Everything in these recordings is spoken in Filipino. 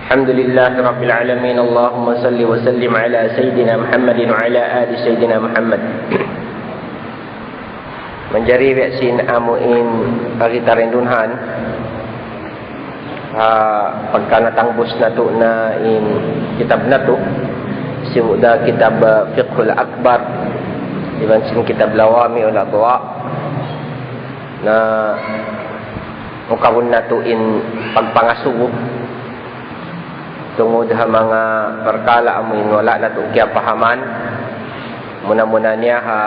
Alhamdulillah Rabbil Alamin. Allahumma salli wa sallim ala Sayyidina Muhammadin wa ala ali Sayyidina Muhammad. Menjadi vaksin amuin bagi tarindunhan pagka natangbos na to na in kitab na to simuda kitab Fiqhul Akbar iban sin kitab Lawami ul Adwa na mukawon na to in pagpangasugo tungod ha mga perkala amuin wala na to kaya pahaman muna niya ha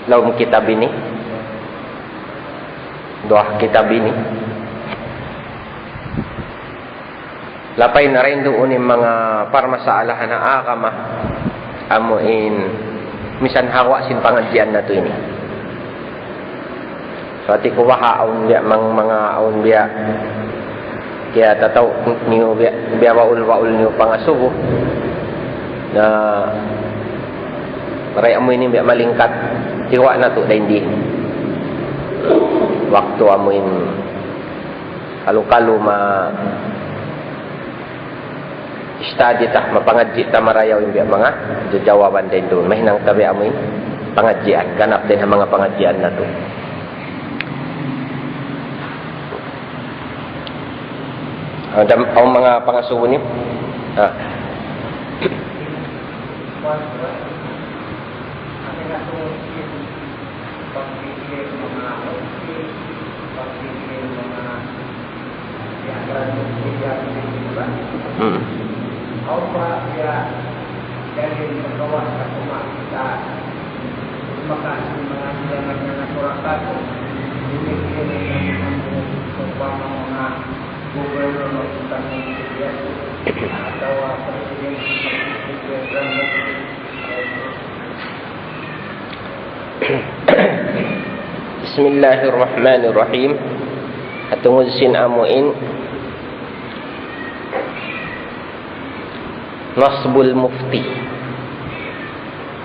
lawm kitab ini doa kitab ini lapay na rin doon yung mga parmasaalahan na akama amuin misan hawa sin pangadyan na to ini so ati kuwaha aun biya mga aun biya kaya tataw niyo biya waul niyo pangasugo na maray amoy ni biya malingkat tiwa na to dahil di waktu amoy kalu-kalu ma study ta mapangadji ta marayaw yung biya mga jawaban din doon mahinang tabi amoy pangadjian ganap din ang mga pangadjian na to. Ang mga pangasugo niyo apa dia dari pegawai rumah kita maka mengajarkan masyarakat ini umpama gubernur kita atau presiden Bismillahirrahmanirrahim. Atungod sin amuin nasbul mufti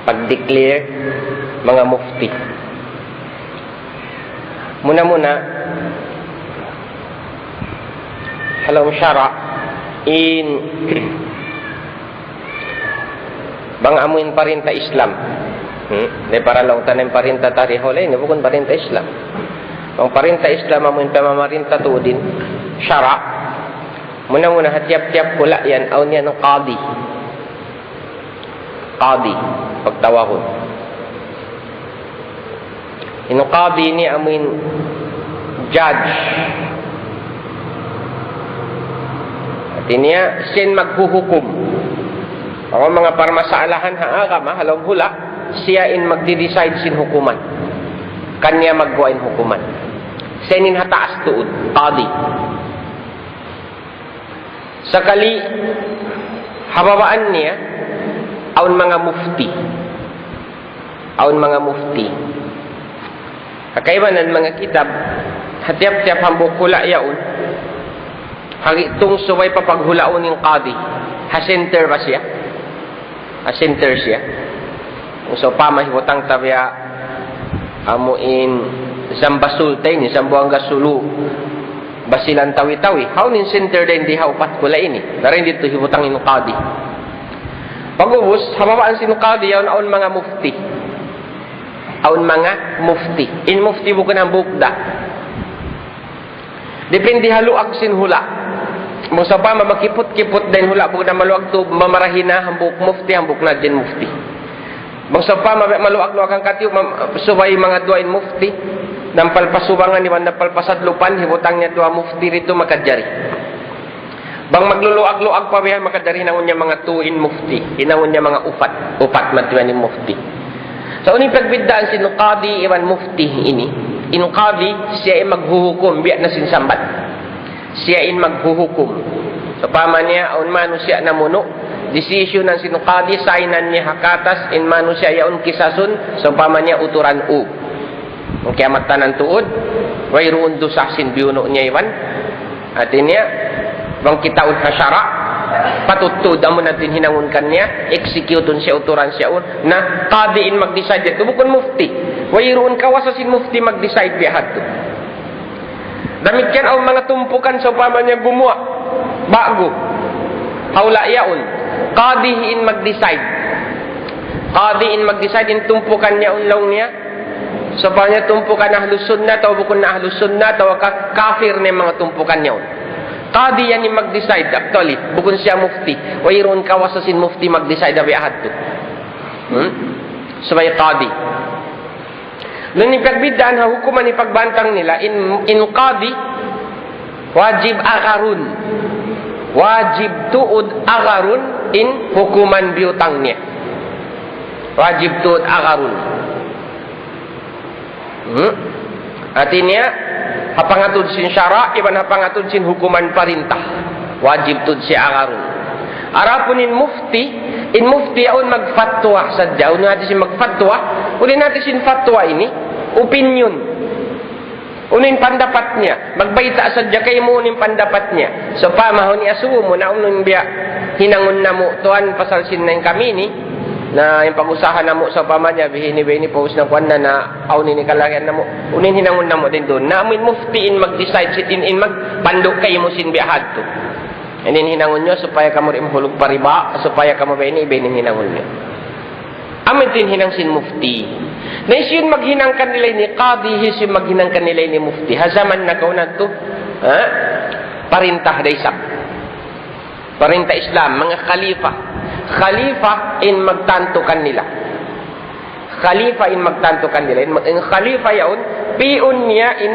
pag-declare mga mufti muna halam syara in bang amuin parinta Islam de para long tanem parinta tarihole ni bukan parinta Islam bang parinta Islam amuin pamamarinta tudin syara muna hatiap-tiap pula yan aun yan ng qadi pagtawahon yung qadi ni amin judge at iniya sin maghuhukom ang mga parmasaalahan haagama halong hula siya in magdi-decide sin hukuman kanya magguain hukuman sinin hataas tuod qadi sakali hababaan niya aun mga mufti kakaibanan mga kitab hatiap-tiap hambok hula yaun hagitong suway papaghulaon ng qadi hasenter ba siya hasenter siya so pamahibutang tabya amuin zambasultay ni zambuanga sulu basilan tawi-tawi haunin center din di haupat kula ini darin dito hibutang inu qadi pagubos hababaan sinu qadi yaun aun mga mufti in mufti bukan ang bukda depende haluag sin hula mo sa pa makipot-kipot din hula bukan maluag to mamarahina hambuk mufti hambuk na din mufti mo sa pa maluag-luag ang katiyo subay mga duain mufti nang palpasubangan ni wanda palpasadlupan hibutang niya dua mufti rito makadjari bang magluluag-luag pa biya makadjari nangon niya mga tuin mufti inangon niya mga upat matuan ni mufti sa uning pagbiddaan sin qadi iwan mufti ini in qadi siya ay maghuhukom biya na sinsambat siya in maghuhukom so paman niya aun mano siya namuno decision ng sin qadi sainan niya hakatas in mano siya yaun kisasun so paman niya uturan ang kiamat tanan tuod wayroon do sa sin biuno niya iwan at niya bang kitaud hasyara patutud amo natin hinangun kanya executon siya uturan siya na qadiin mag-decide ito bukon mufti wayroon kawasasin mufti mag-decide biya hadto damit yan ang mga tumpukan sa upama niya gumawa bago haula yaun qadihin mag-decide in tumpukan niya unlaw niya supaya tumpukan ahlus sunnah atau bukun na ahlus sunnah atau kafir na mga tumpukan niya qadi yan yung mag-decide actually bukun siya mufti wayron kawasasin mufti mag-decide abi ahad to supaya qadi nung ipagbidaan ha hukuman ipagbantang nila in qadi wajib tuud agarun in hukuman biutang niya wajib tuud agarun artinya hapangatud sin syara iban hapangatud sin hukuman perintah wajib tuud si agarun arapun in mufti yaun magfatwa sadya unin natin sin magfatwa unin natin sin fatwa ini opinion unin pandapat niya magbaita sadya kayo mo unin pandapat niya so pamahon iasuwo mo na unin biya hinangon na mo tuan pasal sin na yung kami ni na yung pag-usahan na mo sa pamanya bihini post ng kwan na aunin ni kalagyan na mo unin hinangon na mo din doon na amin muftiin mag-decide sitin in magpandok kayo mo sin biyahad to and then hinangon nyo supaya kamu rin hulog pariba supaya kamu bini hinangon nyo amin din hinang sin mufti na isin maghinangkan nila ni qadi isin maghinangkan nila ni mufti hazaman na kaunan to parintah daysap parintah Islam mga khalifa in magtantukan nila in khalifa yaun piun niya in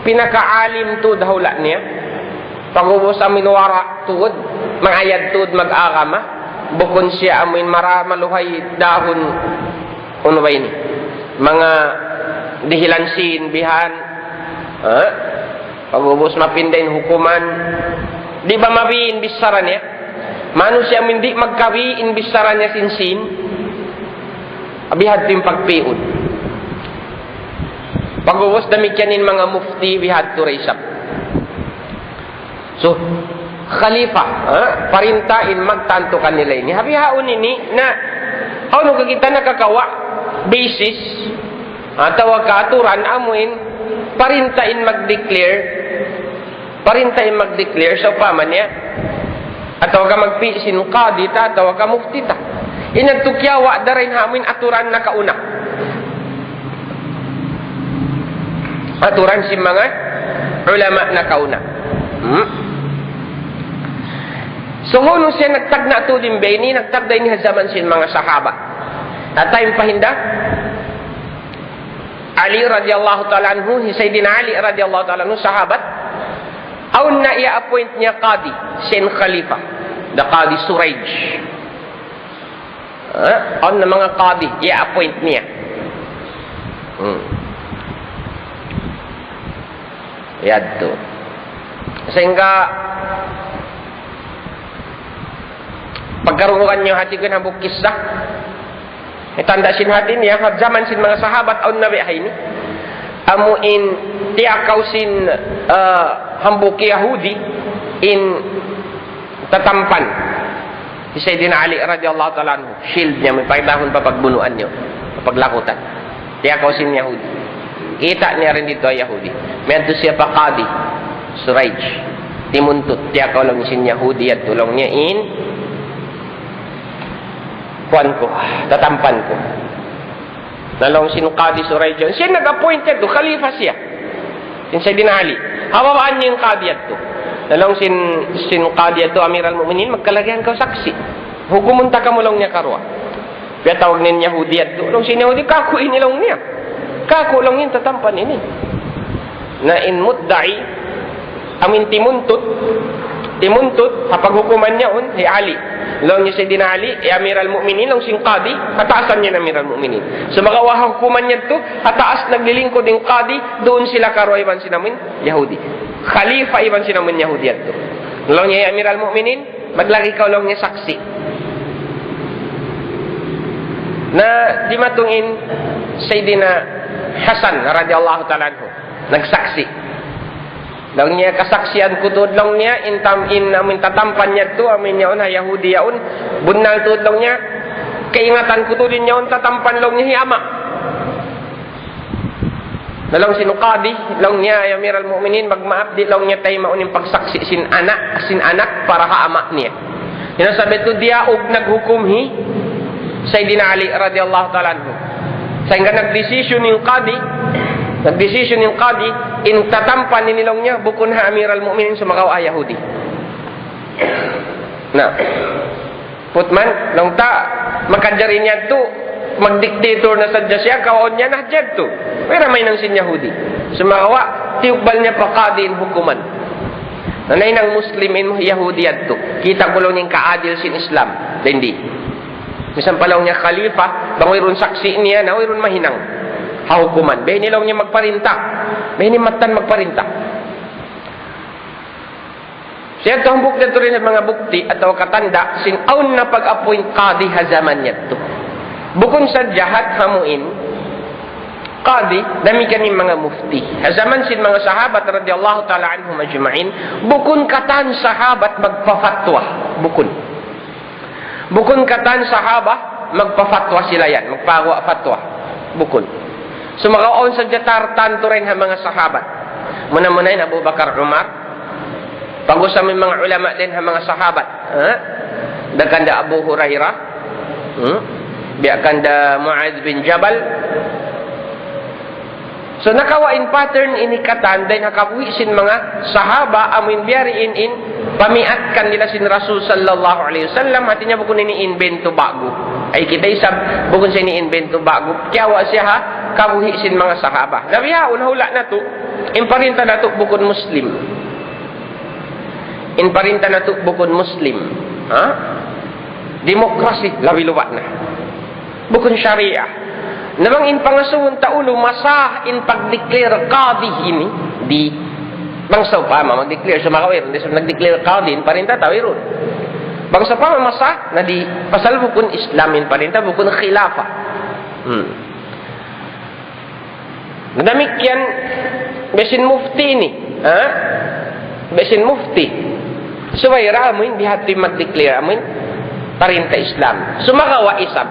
pinakaalim tud hawla niya pagubos amin wara tud mangayad tud mag-agama bukon siya amin maramaluhay dahon uno ba ini mga dihilansin bihan pagubos mapindahin hukuman di ba mabiin bisara niya mano siya hindi magkawiin bisara niya sinsin abihad yung pagpiun pag-uwas damikyanin mga mufti bihad to raisap so khalifa parintain magtantukan nila ini habihaon ini na ano kagita nakakawa basis atau kaaturan amuin parintain mag-declare so paman niya atau ka magpisin qadi ta atau ka mufti ta inagtukyawa darin hamin aturan na kauna aturan si mga ulama na kauna so hono siya nagtagna to din beni nagtagda ni zaman sin mga sahaba at time pahinda Ali radhiyallahu ta'ala anhu Sayyidina Ali radhiyallahu ta'ala anhu sahabat aun na i-appoint niya qadi sin khalifa the qadi Suraj aun na mga qadi i-appoint niya yadto sehingga pagkarungan niyo hati ko na bukisah itanda sin hati niya zaman sin mga sahabat aun nabi ini amuin tiakaw sin hambuki Yahudi in tatampan si Sayyidina Ali radhiyallahu ta'ala anhu shield niya may pagdahon pa pagbunuan niyo paglakutan tiakaw sin Yahudi kita niya rin dito ay Yahudi mayroon siya pa qadi Suraj timuntut tiakaw lang sin Yahudi at tulong niya in kuan ko tatampan ko nalong sin qadi Suraj siya nag-appointed to khalifa siya sin Sayyidina Ali hawawaan niya yung qadiyat to nalong sin qadiyat to Amiral Mu'minin magkalagyan ka saksi hukumunta ka mo lang niya karwa kaya tawag niya Yahudiyat to nalong sin Yahudi kakuin nilang niya kaku lang yung tatampan ini na in mudda'i amin timuntut hapaghukuman niya hi Ali long niya Sayyidina Ali Amiral Mu'minin long sin qadi kataasan niya ng Amiral Mu'minin so magawa hukuman niya to kataas naglilingkod ng qadi doon sila karo iban sinamin Yahudi khalifa iban sinamin Yahudi at to long niya Amiral Mu'minin maglagi ka long niya saksi na di matungin Sayyidina Hasan radhiyallahu ta'ala anhu nagsaksi lang niya kasaksian kutod lang niya in amin tatampan niya to amin niya na Yahudi yaon bunaltud lang niya kaingatan kutodin niya tatampan lang niya hiyama Nalong sinukadi, long niya ya Amirul Mukminin magmaaf di long niya tay mauning pagsaksi sin anak para ka ama niya. Hinasabi to dia og naghukumhi Sayyidina Ali radhiyallahu ta'ala anhu. Sehingga nagdesisyon ng qadi in tatampan ni nilong niya bukun ha Amirul Mukminin sumakaw ay Yahudi. Nah, putman long ta makadyarin niya to magdiktator na sadya siya kaon niya na jad to. Pero may nang sin Yahudi. Sumakawa tiugbal niya prakadin hukuman. Nanay ng Muslimin mo Yahudi adto. Kita ko lang yung kaadil sin Islam. Hindi. Misan pa lang niya khalifa, bangwiron saksi niya na wiron mahinang hukuman. Bahin nilaw niya magparinta. Bahin ni matan magparinta. Siya ito hambuk na rin ng mga bukti atau katanda sin aun na pag-appoint qadi hazaman niya to. Bukun sa jahat hamuin qadi damikan yung mga mufti. Hazaman sin mga sahabat radhiyallahu ta'ala anhum ajma'in bukun katan sahabat magpafatwa. Bukun katan sahabat magpafatwa sila yan. Magpawa fatwa. Bukun. Sumakaon sa jatartan to rin ang mga sahabat. Muna-munayin Abu Bakar Umar. Pag-usap yung mga ulama din ang mga sahabat. Daganda Abu Hurairah. Biakanda Mu'adz bin Jabal. So nakawain pattern inikatan dahil nakabuisin mga sahaba amin biyariin in pamiatkan nila sin Rasul sallallahu alaihi wasallam hati niya bukun ini invento bago. Ay kita isab bukun sa ini invento bago. Kiyawa siya ha kabuhisin mga sahaba. Nabiyaon hula na to. Imparinta na to bukun Muslim. Imparinta na to bukun Muslim. Ha? Demokrasi labi luwat na. Bukun syariah. Namang in pangasuhon taulo masah in pag-declare qadi ini di bangsa pa mag-declare sa makawir hindi sa nag-declare qadi in parinta tawirun bangsa pa masah na di pasal bukun Islamin parinta bukun khilafah nadamik yan besin mufti ni besin mufti suwayra amin bihati mag-declare amin parinta Islam sumakawa isab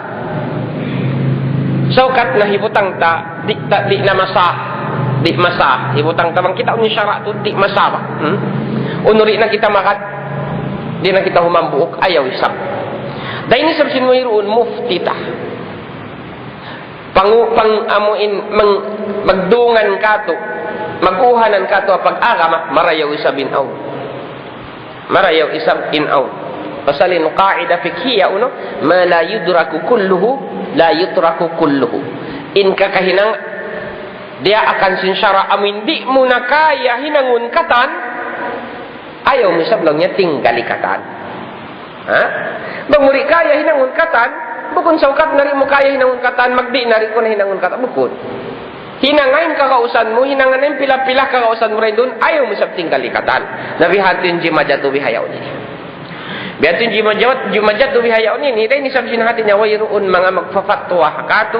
saukat na hibutang ta di na masah hibutang ta bang kita unya syarat tu di masah unuri na kita makat di na kita humambuok ayaw isap dahil ni sabsin mo iroon mufti ta pang amuin magdungan kato maguhanan kato pag-agama marayaw isabin aw marayaw isab in aw pasalin qaida fiqhiyya uno ma la yudraku kulluhu la yutraku kulluhu in kakahinang dia akan sinsyara amin di mo na kaya hinangun katan ayaw misab lang niya tinggali katan bang muri kaya hinangun katan bukun saukat nari mo kaya hinangun katan magdi nari ko na hinangun katan bukun hinangain kakausan mo hinanganin pila-pila kakausan mo rin dun ayaw misab tinggali katan nabihatin jimajatu bihayaw niya biatin jumajat tu bihayaw ni dai ni sabsin hati nya wayruun mga magfafatwa kato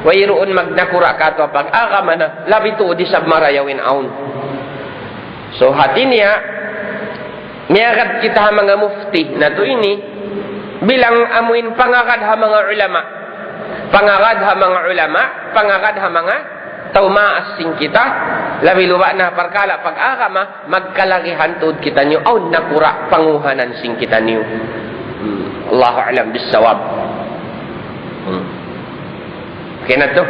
wayruun magnakura kato pag agama na labi tu di sab marayawin aun so hati niya miagad kita ha mga mufti na to ini bilang amuin pangagad ha mga ulama pangagad ha mga taumaas sing kita labi luwa na parkala pag-agama magkalagihan tuod kita niyo aw nakura panguhanan sing kita niyo Allahu a'lam bis-shawab okay na to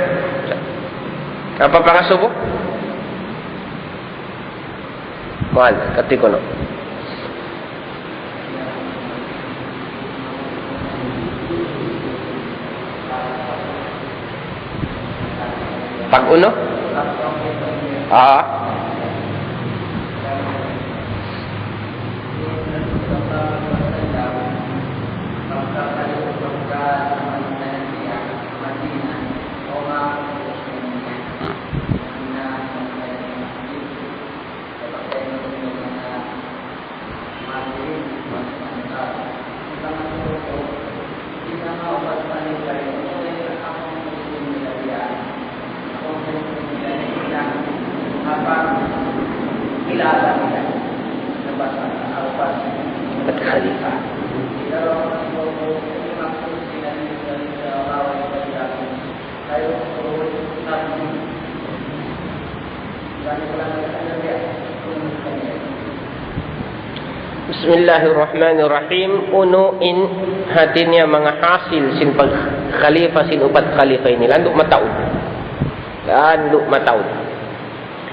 apa pangasubo mahal katiko no pag-uno? Apa Bismillahirrahmanirrahim. Unuin hatinya mga hasil sin pag khalifa sin upat khalifa ini. Landuk mataud.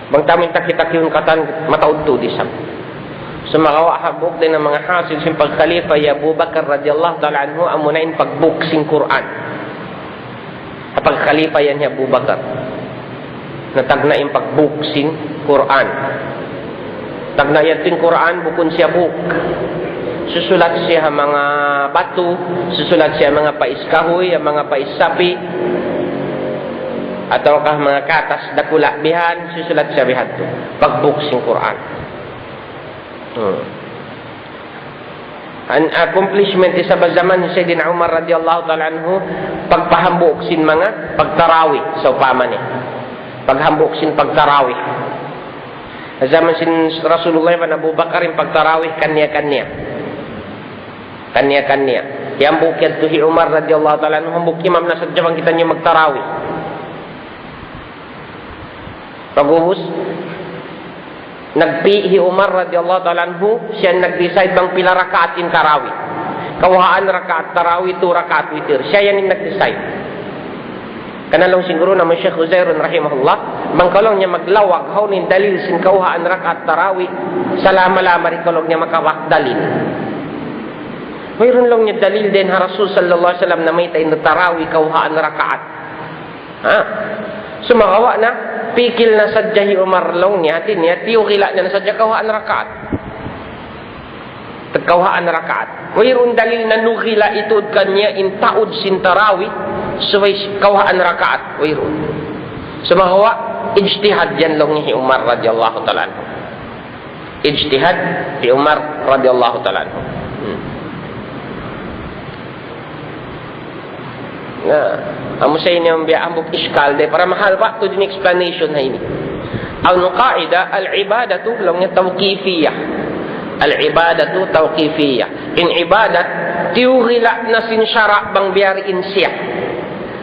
Bang tamin takitakiyun katan mataud tu disam. Sumakawa habuk din ang mga hasil sin pag khalifa ya Abu Bakar radhiyallahu ta'ala anhu amunain pagbuk sin Quran. Pag khalifa yan ya Abu Bakar. Natagnain pagbuk sin Quran. Tagnayatin Quran bukun siya buk. Susulat siya mga batu, susulat siya mga pais kahoy, mga pais sapi, ataukah mga katas dakula bihan, susulat siya bihan to. Pagbuk sin Quran. An accomplishment sa zaman ni Sayyidina Umar radhiyallahu ta'ala anhu pagpahambuk sin mga pagtarawih sa upama ni. Paghambuk sin pagtarawih. Zaman sin Rasulullah dan Abu Bakar yang pagtarawih kanya-kanya. Yang bukit tuhi Umar radhiyallahu ta'ala anhu hambuk imam na sadya bang kita niya magtarawih. Pagubus nagpihi Umar radhiyallahu ta'ala anhu siya nag-decide bang pila rakaatin tarawih. Kawahaan rakaat tarawih tu rakaat witir. Siya yan yung nag-decide. Kanalong siguro naman Syekh Uzairun rahimahullah mangkalong niya maglawag haunin dalil sin kauhaan rakaat tarawih salama-lama rin kalong niya makawak dalil. Mayroon lang niya dalil din ha Rasul sallallahu alaihi wasallam na may tayo na tarawih kauhaan rakaat. Sumakawa na pikil na sadyahi Umar long niya atin niya tiyukila niya na sadya kauhaan rakaat. Kauhaan rakaat. Mayroon dalil na nukila itod kanya in taud sin tarawih suway kauhaan rakaat. Mayroon. Sumakawa ijtihad yan lang ni Umar radhiyallahu ta'ala anhu. Ijtihad di Umar radhiyallahu ta'ala anhu. Amo sa inyo ang biyaambok iskal de para mahal pa to din explanation na ini. Ang qaida al-ibadatu lang niya tawqifiyah. Al-ibadatu tawqifiyah. In ibadat tiurila na sin syara bang biariin siya.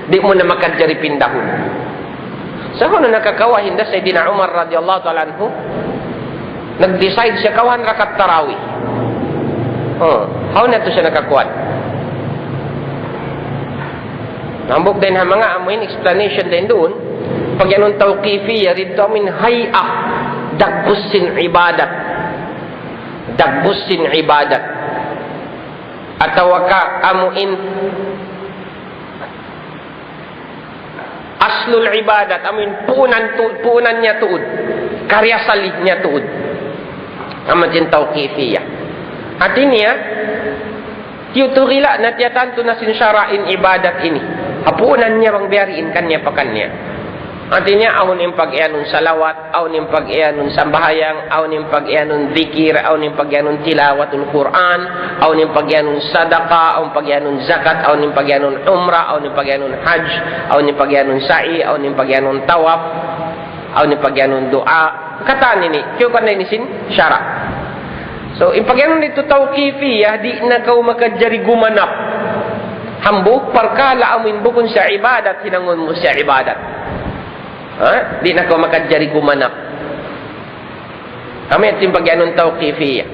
Di mo na makadjari pindahon. Sa kuno nakakawahin da Sayyidina Umar radhiyallahu ta'ala anhu nag-decide siya kawan rakat tarawih. How na to siya nakakuan? Nambok din ha mga amuin explanation din doon. Pag yanong tawqifiyya rito amin hay'ah dagbusin ibadat. Dagbusin ibadat. Atawaka amuin aslul ibadat amin punan niya tuud karya salih niya tuud amadin tawqifiyah artinya tiuturila na tiyatanto na sinsyarain ibadat ini hapunan niya bang biariin kanya pakanya artinya awon yung pag-ianong salawat awon yung pag-ianong sambahayang awon yung pag-ianong dhikir awon yung pag-ianong tilawatul Quran awon yung pag-ianong sadaqah awon yung pag-ianong zakat awon yung pag-ianong umrah awon yung pag-ianong hajj awon yung pag-ianong sa'i awon yung pag-ianong tawaf awon yung pag-ianong doa kataan ini kyo kan na inisin syara so yung pag-ianong nito tawqifiyah di na kau makadjari gumanap hambuk parkala amin bukun sa ibadat hinangon mo sa ibadat di na ko makadjari gumanap. Kami at yung pagyanong tawqifiyah.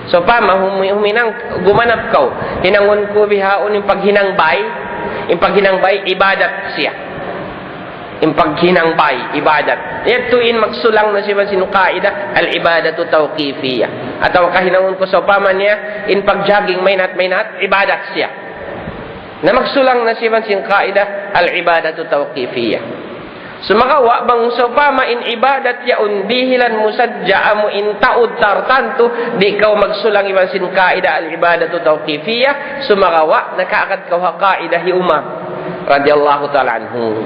So huminang gumanap ko. Hinangon ko bihaon yung paghinangbay. Yung paghinangbay, ibadat siya. Yung paghinangbay, ibadat. Ito'in magsulang na siya sinukaida, al-ibadatu tawqifiyah. At kahinangon ko sa upaman niya, in pagjaging may nat, ibadat siya. Na magsulang na siya sinukaida, al-ibadatu tawqifiyah. Sumakawa bang sopama in ibadat yaun dihilan musadja mo in taud tartanto di kau magsulang iwan sin kaida al ibadatu tawqifiyah sumakawa nakaakad kau kaida hi Umar radhiyallahu ta'ala anhu.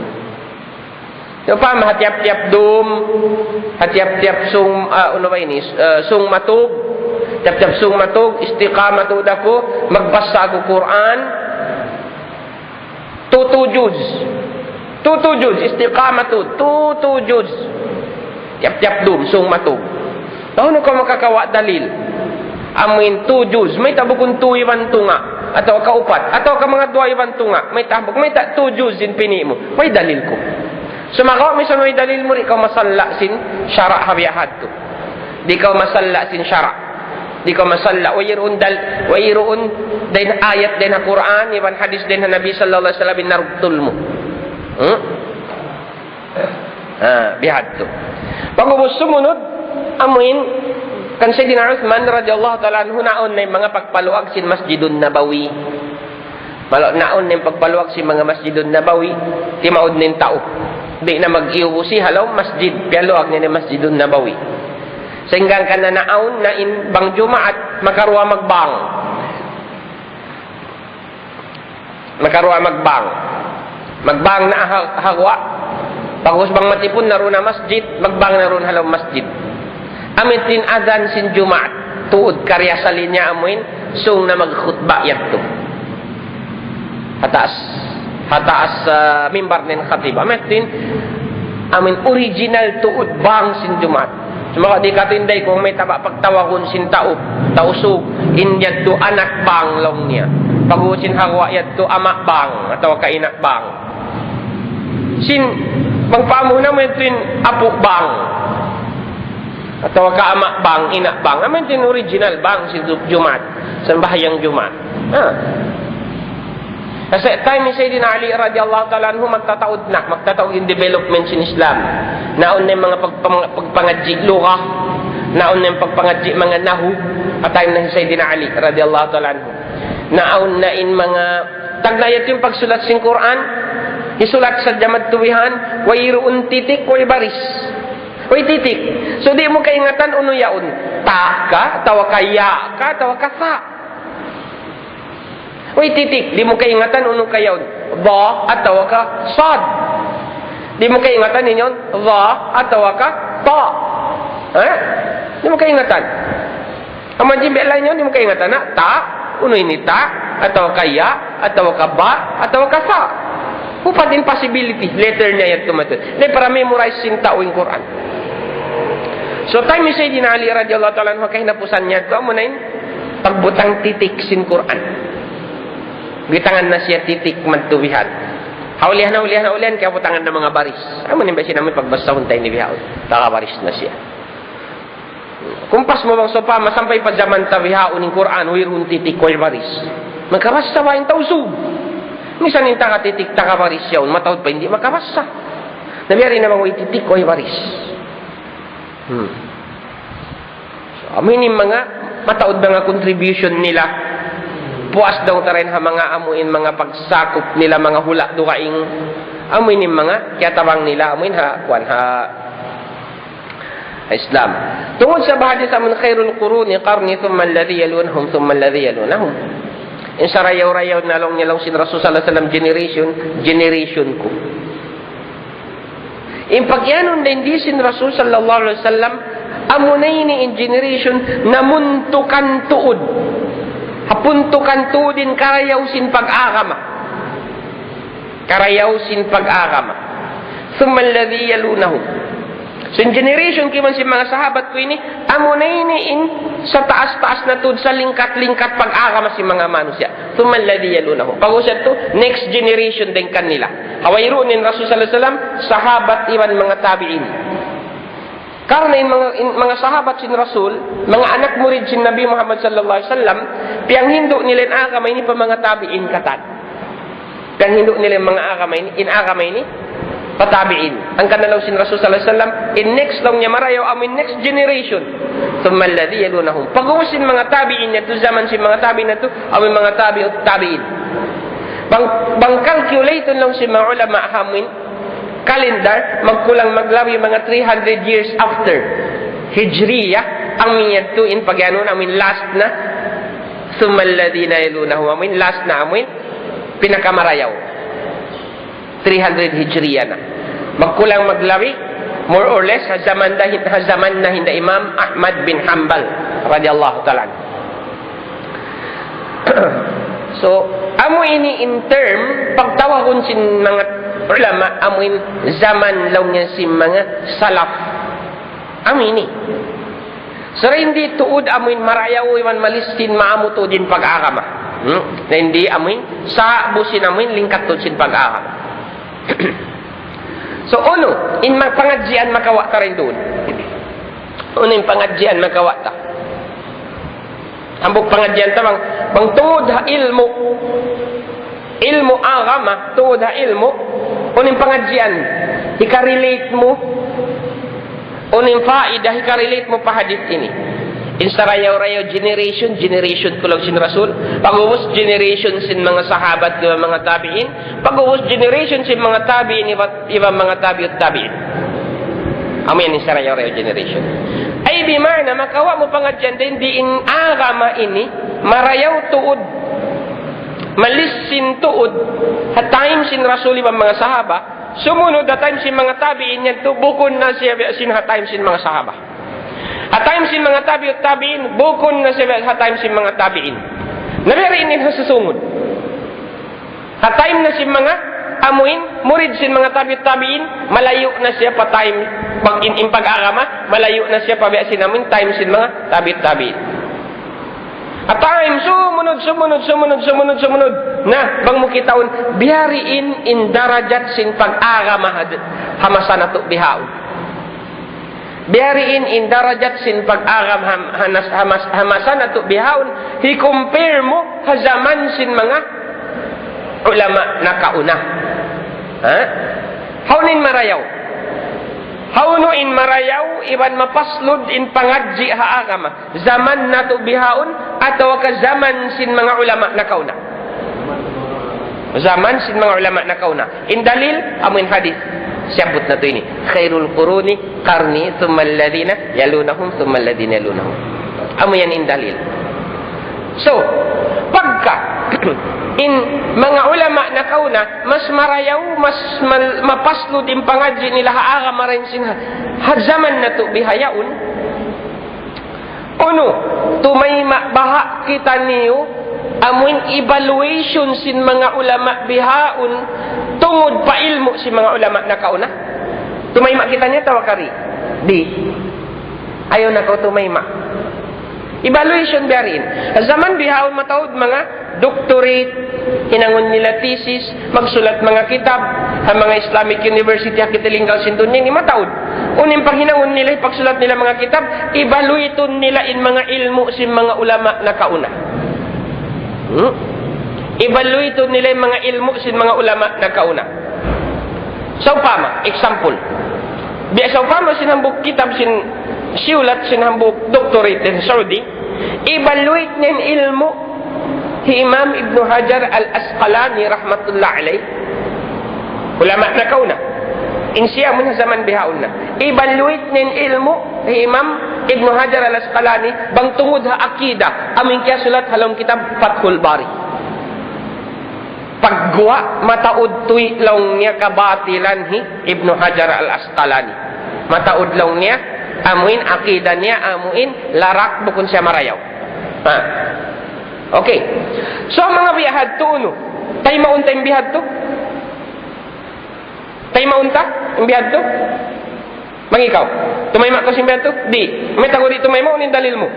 Sopama hatiap-tiap dum hatiap-tiap sung ano ba ini sung matug tiap-tiap sung matug istiqamatu dako magbasa ko Quran tutujuz tutujud istiqamatu tutujud tiap-tiap dum sung matug tahu no ka makakawa dalil amin tujuz may tabukun tuiwan tunga atau kaupat atau ka mga duaiwan tunga may tabuk may ta tujuzin pini mo may dalil ko sumakaw misan may dalil mo ikaw masalla sin syara habiyahad to di ka masalla sin syara di ka masalla. Wayroon din ayat din na Quran, iban hadis din na Nabi sallallahu alaihi wasallam narugtol mo. Bihadto. Pagubos sumunod, amuin, kan Sayyidina Uthman radhiyallahu ta'ala anhu naon na yung mga pagpaluag sin Masjidun Nabawi. Naon na yung pagpaluag sin mga Masjidun Nabawi, timaod nin tao. Di na mag-iubusi, halaw masjid, pialuag na Masjidun Nabawi. Sehingga ka na naon na in bang Jumaat, makarwa magbang. Magbang na hagwa. Pagos bang matipon naroon na masjid, magbang naroon halaw masjid. Amin tin azan sin Jumaat, tuod karya sa linya amuin, sung na magkhutba yadto. Hataas mimbar nin khatib. Amin tin, amin original tuod bang sin Jumaat. Sumaka di katinday kung may pagtawakon sin tausog, inyad to anak bang long niya. Pagusin hagwa yadto amak bang, atau kainak bang. Sin pagpamuna mo ito yung apo bang atau kaamak bang, inak bang. Amin ito yung original bang si Jumat sa bahayang Jumat. Kasi time ni Sayyidina Ali radhiyallahu ta'ala anhu magtataod yung development sin Islam. Naon na yung mga pagpangadji luka, naon na yung pagpangadji mga nahu, at time na si Sayyidina Ali radhiyallahu ta'ala anhu. Naon na in mga tagnayat yung pagsulat sin Quran, isulat sa jamad tuwihan, wayroon titik, way baris. Way titik. So di mo kaingatan uno yaon. Ta ka, tawa ka ya ka, tawa ka sa. Way titik. Di mo kaingatan uno kayaon. Dha at tawa ka sad. Di mo kaingatan ninyon. Dha at tawa ka ta. Di mo kaingatan. Ang manjimbi alay nyo, di mo kaingatan na. Ta, uno ini ta, at tawa ka ya, at tawa ka ba, at tawa ka sa. Upat din possibility, letter niya yan tumatod. Para memorize sin tao yung Quran. So time ni Sayyidina Ali radhiyallahu ta'ala anhu kahinapusan niya, ito mo na yun, pagbutang titik sin Quran. Gitangan na siya titik magtuwihan. Haulihan, kaya butangan na mga baris. Amo ni ba siya namin pagbasahon tayo ni Bihaon. Nakabaris na siya. Kumpas mo bang sopa, masampay pa zaman ta Bihaon ng Quran, wirun titik ko baris. Magkabasta ba yung tausog? Minsan yung titik baris yawn, matawad pa hindi makabasa. Nabiyari naman mo ititik ko ay baris. So, amin yung mga matawad mga contribution nila. Puas daw ta rin ha mga amuin, mga pagsakop nila, mga hula dukaing amuin yung mga kiyatabang nila, amuin ha Islam. Tungod sa bahagi sa amun khairul quruni qarni thumma alladhi yalunhum thumma alladhi yalunahum. In sa rayaw-rayaw na lang niya lang sin Rasul sallallahu alaihi wasallam generation ko. In pagyanon din di sin Rasul sallallahu alaihi wasallam amunay ni in generation na muntukan tuod. Hapuntukan tuodin karayaw sin pag-agama. Karayaw sin pag-agama. Thumma alladhi yalunahum. So in generation kiman si mga sahabat ko ini amunay ni in sa taas-taas na tud sa lingkat-lingkat pag-agama si mga manusya. Thumma alladhi yalunahu. Pag-usad to next generation din kanila. Hawayro nin Rasul sallallahu alaihi wasallam sahabat iman mga tabi'in. Karena in mga sahabat sin Rasul, mga anak murid sin Nabi Muhammad sallallahu alaihi wasallam, piang hindo nila in agama ini pa mga tabi'in katan. Piang hindo nila mga agama ini in agama ini patabiin. Ang kanalaw sin Rasul sallallahu alaihi wasallam in next long niya marayaw amin next generation. Thumma alladhi yalunahum. Pag-usin mga tabiin na to zaman si mga tabiin na to amin mga tabiin. Bang calculate lang si mga ulama hamin calendar magkulang maglawi mga 300 years after Hijriyah ang miyad to in pagyanon amin last na thumma alladhina yalunahum amin last na amin pinakamarayaw 300 Hijriya na. Magkulang maglawi, more or less, zaman na hinda Imam Ahmad bin Hanbal, radiyallahu ta'ala. So, amo ini in term, pagtawagon sin mga ulama, amo in zaman law niya si mga salaf. Amo ini. So, hindi tuod amo in marayaw, iwan malistin, maamu tuodin pag-agama. Na hindi amo in, sa busin amo in, lingkat tuodin pag-agama. So, uno, in pangadjian makawa ta rin doon. Uno, in pangadjian makawa ta. Pengajian ta bang tungod ha ilmu. Ilmu agama, tungod ha ilmu, uning pengajian, ika-relate mo, uning faidah, ika-relate mo pa hadith ini. Insarayaw-rayaw generation ko lang sin Rasul, pag-uwas generation sin mga sahabat, iba mga tabi'in, pag-uwas generation sin mga tabi'in, iba mga tabi'ut-tabi'in. Amo yan insarayaw-rayaw generation. Ay bimana, makawa mo pengajian din, diin agama ini, marayaw tuod, malisin tuod, at time sin Rasul iba mga sahaba, sumunod at time sin mga tabi'in yan, bukon na siya sin at time sin mga sahaba. At time sin mga tabi'in, bukon na siya at time sin mga tabi'in. Nabiriin din sa susungod. At time na sin mga amuin, murid sin mga tabi'in, malayo na siya pa time, pag pag-agama, malayo na siya pa sin amuin, time sin mga tabi'in. At time, sumunod. Na, bang mo kitaon, biyariin in darajat sin pag-agama hamasana to bihaon. Biyariin in darajat sin pag-agama hamasana to bihaon, hi-compare mo ha zaman sin mga ulama na kauna. Ha? Haunin marayaw. Hauno in marayaw, iban mapaslod in pangadji ha agama. Zaman na to bihaon, ataw ka zaman sin mga ulama na kauna. Zaman sin mga ulama na kauna. In dalil, amin hadith. Siyabot na to ini. Khairul quruni qarni, thumma alladhina yalunahum, thumma alladhina yalunahum. Amo yan in dalil. So, pagka in mga ulama na kauna, mas marayaw, mas mapaslo din pangadji nila haaga marin sin zaman na to bihayaun. Uno, tumayma baha kita niyo amuin evaluation sin mga ulama bihaun tungod pa ilmu si mga ulama na kauna. Tumayma kita niya tawakari. Di. Ayaw na ko tumayma. Evaluation biyarin. Zaman bihaon matawid mga doctorate, inangon nila thesis, magsulat mga kitab, sa mga Islamic University hakitilinggaw sintunya ni matawid. Unim pang hinangon nila, pagsulat nila mga kitab, evaluaton nila in mga ilmu si mga ulama na kauna. Evaluaton nila yung mga ilmu si mga ulama na kauna. So pama, example. Biasa pama sinambuk kitab sin siulat sinambuk doctorate in Saudi, evaluate niyan ilmu si Imam Ibn Hajar al-Asqalani rahmatullah alayh. Ulama na kauna. Insiya mo na zaman bihaon na. Evaluate niyan ilmu si Imam Ibn Hajar al-Asqalani bang tungod ha akida aming kaya sulat halong kitab Fathul Bari. Pagguwa mataud tuy law niya kabatilan hi Ibn Hajar al-Asqalani. Mataud law niya amuin akida niya amuin larak bukon siya marayaw. Ha. Okay. So mga biyahad to uno. Tay maunta yung biyahad to? Tay maunta yung biyahad to? Mangikaw. Tumayma ko si biyahad to? Di. May tago di tumayma unin dalil mo.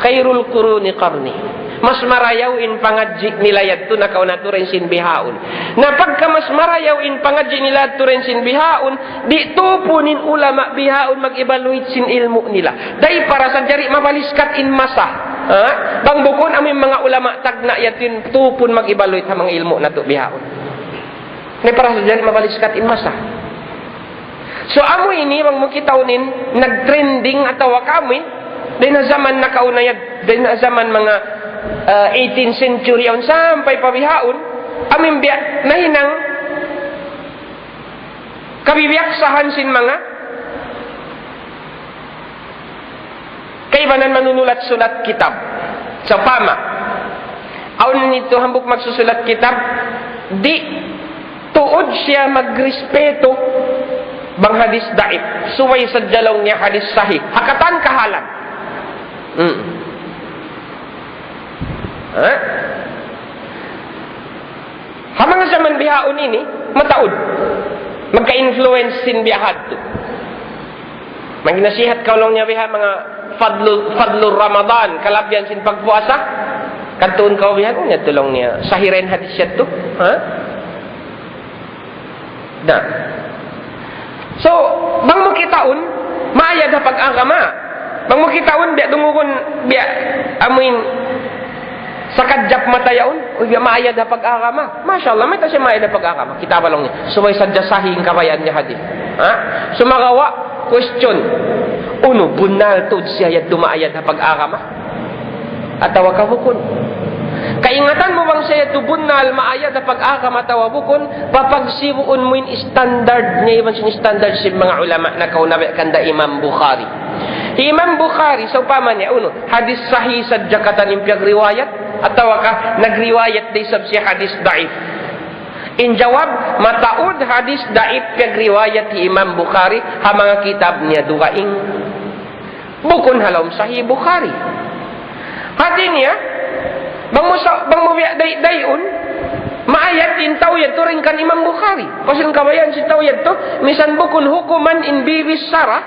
Khairul quruni qarni. Mas marayaw in pangadji nila yadto na kauna to rin sin bihaon. Na pagka mas marayaw in pangadji nila to rin sin bihaon, di tupunin ulama bihaon mag-evaluate sin ilmu nila. Dahil para sa jari mabaliskat in masa. Ha? Bang bukon aming mga ulama tagna yatin tupun mag-evaluate sa mga ilmu na to bihaon. Dahil para sa jari mabaliskat in masa. So amo ini bang mukitaunin nagtrending atawa kami dahil na zaman na kauna yad, dahil na zaman mga 18th century on sampai pabihaon amin biya nahinang kabibiyaksahan sin mga kaibanan manunulat sulat kitab sa pama aun nito hambuk magsusulat kitab di tuod siya magrespeto bang hadis daib suway sa jalong niya hadis sahih hakatan kahalan ha? Ha mga zaman bihaon ini mataod magka-influence sin biyahad to maginasihat kaulong niya biha mga fadlur Ramadan kalabyan sin pagpuasa kantuon ka biha niya tulong niya sahiren hadis siya to ha? Na so bang mo kitaon maayad ha pag-agama Bang mo kitaon biya dungugon biya amuin sakadjap matayaon. Uy biya maayad na pag-agama. Masyaallah, may ta siya maayad na pag-agama. Kita ba lang niya. Suway sadya sahing kabayaan niya hadith. Ha? Sumagawa, question. Uno, bunal to siya yat dumaayad na pag-agama. At tawa ka bukon. Kaingatan mo bang siya tubunal maayad na pag-agama tawa bukon, papagsibuon mo yung standard niya, iban sin standard si mga ulama na kaunabi kanda Imam Bukhari. Imam Bukhari, sa upaman niya, uno, hadis sahih sa jakatan impyag riwayat, at tawa ka, nagriwayat day sab siya hadis daif. In jawab, mataud hadis daif piyag riwayat ti Imam Bukhari, ha mga kitab niya duwaing bukon halom sahih Bukhari. Hati niya, bang mo dayon, maayat in tawiyad to rin kan Imam Bukhari. Pasin kabayan si tawiyad to, misan bukon hukuman in biwis sara,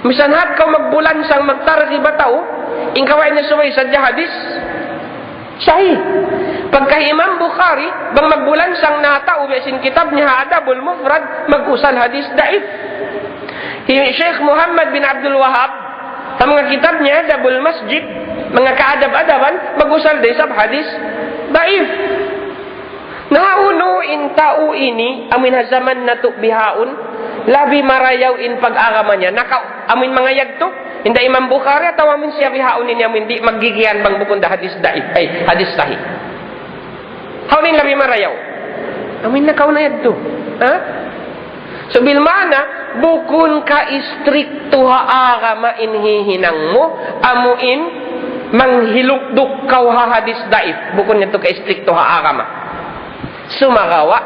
misan hat ka magbulansang magtaraki bataw, in kabayan niya suway sadya hadis, sahih. Pagka Imam Bukhari, bang magbulansang natao, biasin kitab niya Adabul Mufrad, mag-usal hadis daif. Sheikh Muhammad bin Abdul Wahab, ang mga kitab niya, Adabul Masjid, mga kaadab-adaban, mag-usal day sab hadis daif. Nauno in tao ini, amin ha zaman na to bihaon, labi marayaw in pag-agama niya. Amin mga yagto, hindi Imam Bukhari, at amin siya bihaon ini, amin di magigihan bang bukunda hadis daif, ay hadis sahih. Haunin labi marayaw. Amin na kauna yagto. Ha? So bilmana, bukun ka istrikto ha agama inhihinang mo, amuin, manghilukduk kau ha hadis daif. Bukun nito ka istrikto ha agama. Sumagawa,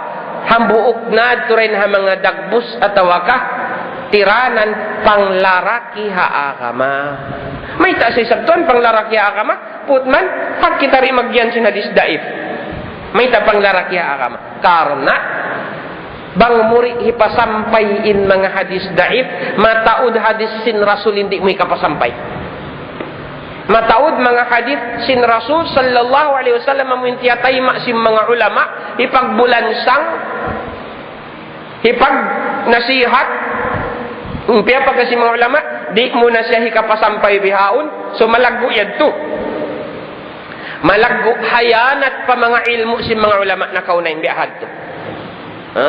hambuok na ito rin ha mga dagbus at awaka, tiranan panglaraki ha agama. May taasay sabton panglaraki ha agama, putman, hak kita rin magyan sin hadis daif. May ta panglaraki ha agama. Karena, bang muri hipasampay in mga hadis daif, mataud hadis sin rasul hindi mo ikapasampay. Mataud mga hadis sin rasul sallallahu alaihi wasallam amuintiyatay masim mga ulama ipagbulansang ipag nasihat umpiya pag kasi mga ulama di mo na siya hikapasampay bihaon, so malaggo yadto. Malaggo hayanat pa mga ilmu si mga ulama na kaunain biahad to. Ha?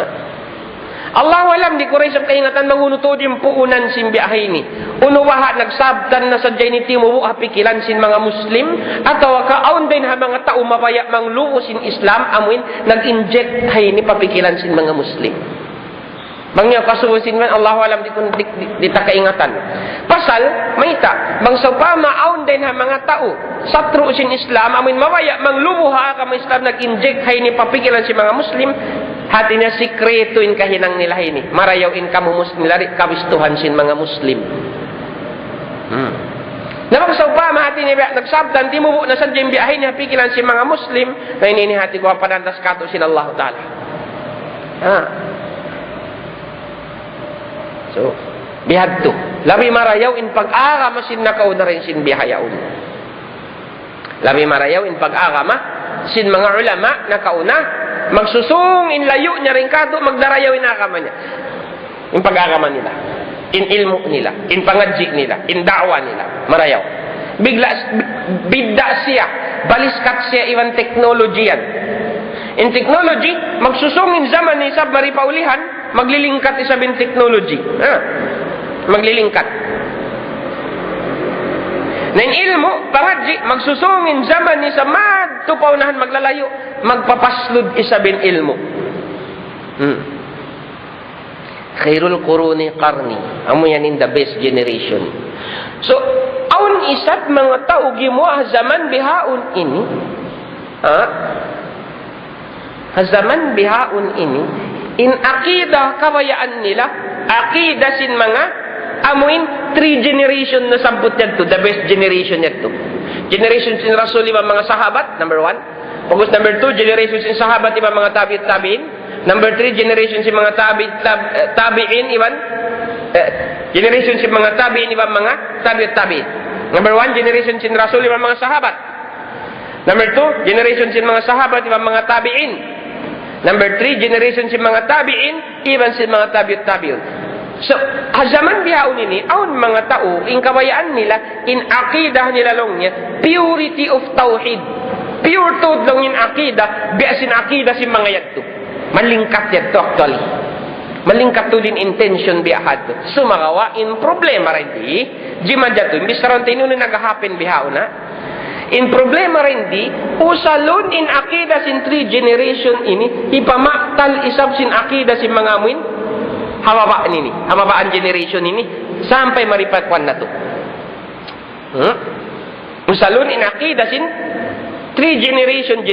Allah walam di ko rin sa kaingatan mangunutod yung puunan sin biyahe ni. Unuwaha nagsabtan na sa ni timubu hapikilan sin mga Muslim at kaon din ha mga tao mapaya mangluo sin Islam amuin nag-inject hay ni papikilan sin mga Muslim. Bangya kasuwasin man Allah walam di ta kaingatan. Pasal maita bang sa pamaon din ha mga tao satro sin Islam amuin mapaya mangluo ha ka Islam nag-inject hay ni papikilan sin mga Muslim. Hati niya sikreto in kahinang nila ini. Marayaw in kamu Muslim lari kabistuhan sin mga Muslim. Napagsaw pa mahati niya nagsabtan timubo na sa biyahe niya pikilan si mga Muslim na ini hati ko panantas kato sin Allah Ta'ala. So, bihad to. Labi marayaw in pag-agama sin nakauna rin sin bihayaon. Labi marayaw in pag-agama sin mga ulama nakauna magsusung in layo niya rin kato, magdarayaw in agama niya. In pag-agama nila. In ilmu nila. In pangadjik nila. In da'wa nila. Marayaw. Bidda siya. Baliskat siya iwan technology yan. In technology, magsusung in zaman ni isab maripaulihan, maglilingkat isabin technology. Maglilingkat. Na in ilmu, pangadjik, magsusung in zaman ni sa tupaw-nahan maglalayo, magpapaslud isabin ilmu. Khairul quruni qarni. Amo yan in the best generation. So, aun isat mga tao gimuha zaman bihaon ini. Zaman bihaon ini, in akida kawayaan nila, akida sin mga amuin 3 generation na sabot yan to, the best generation yan to. Generation sin Rasul, mga sahabat, number 1. Pagkus number 2, generation sin sahabat, mga tabi'in. Number 3, generation sin mga tabi'in, generation sin mga tabi'in, mga tabi'in. Number 1, generation sin Rasul, mga sahabat. Number 2, generation sin mga sahabat, mga tabi'in. Number 3, generation sin mga tabi'in, sin mga tabi'in. So, zaman bihaon ini, aun mga tao, in kabayaan nila, in aqidah nila long niya, purity of tauhid. Pure tod long in aqidah, biasin aqidah si mga yadto. Malingkat yadto actually. Malingkat to din intention biahad to. So, magawa, in problema rin di, jima dyato, imbis ron tayo nung nag-happen bihaon na, in problema rin di, usalon in aqidah sin 3 generation ini, ipamaktal isab sin aqidah sin mga amuin, hababaan generation ini sampai maripatwan na to. Usalun in aqidah sin 3 generation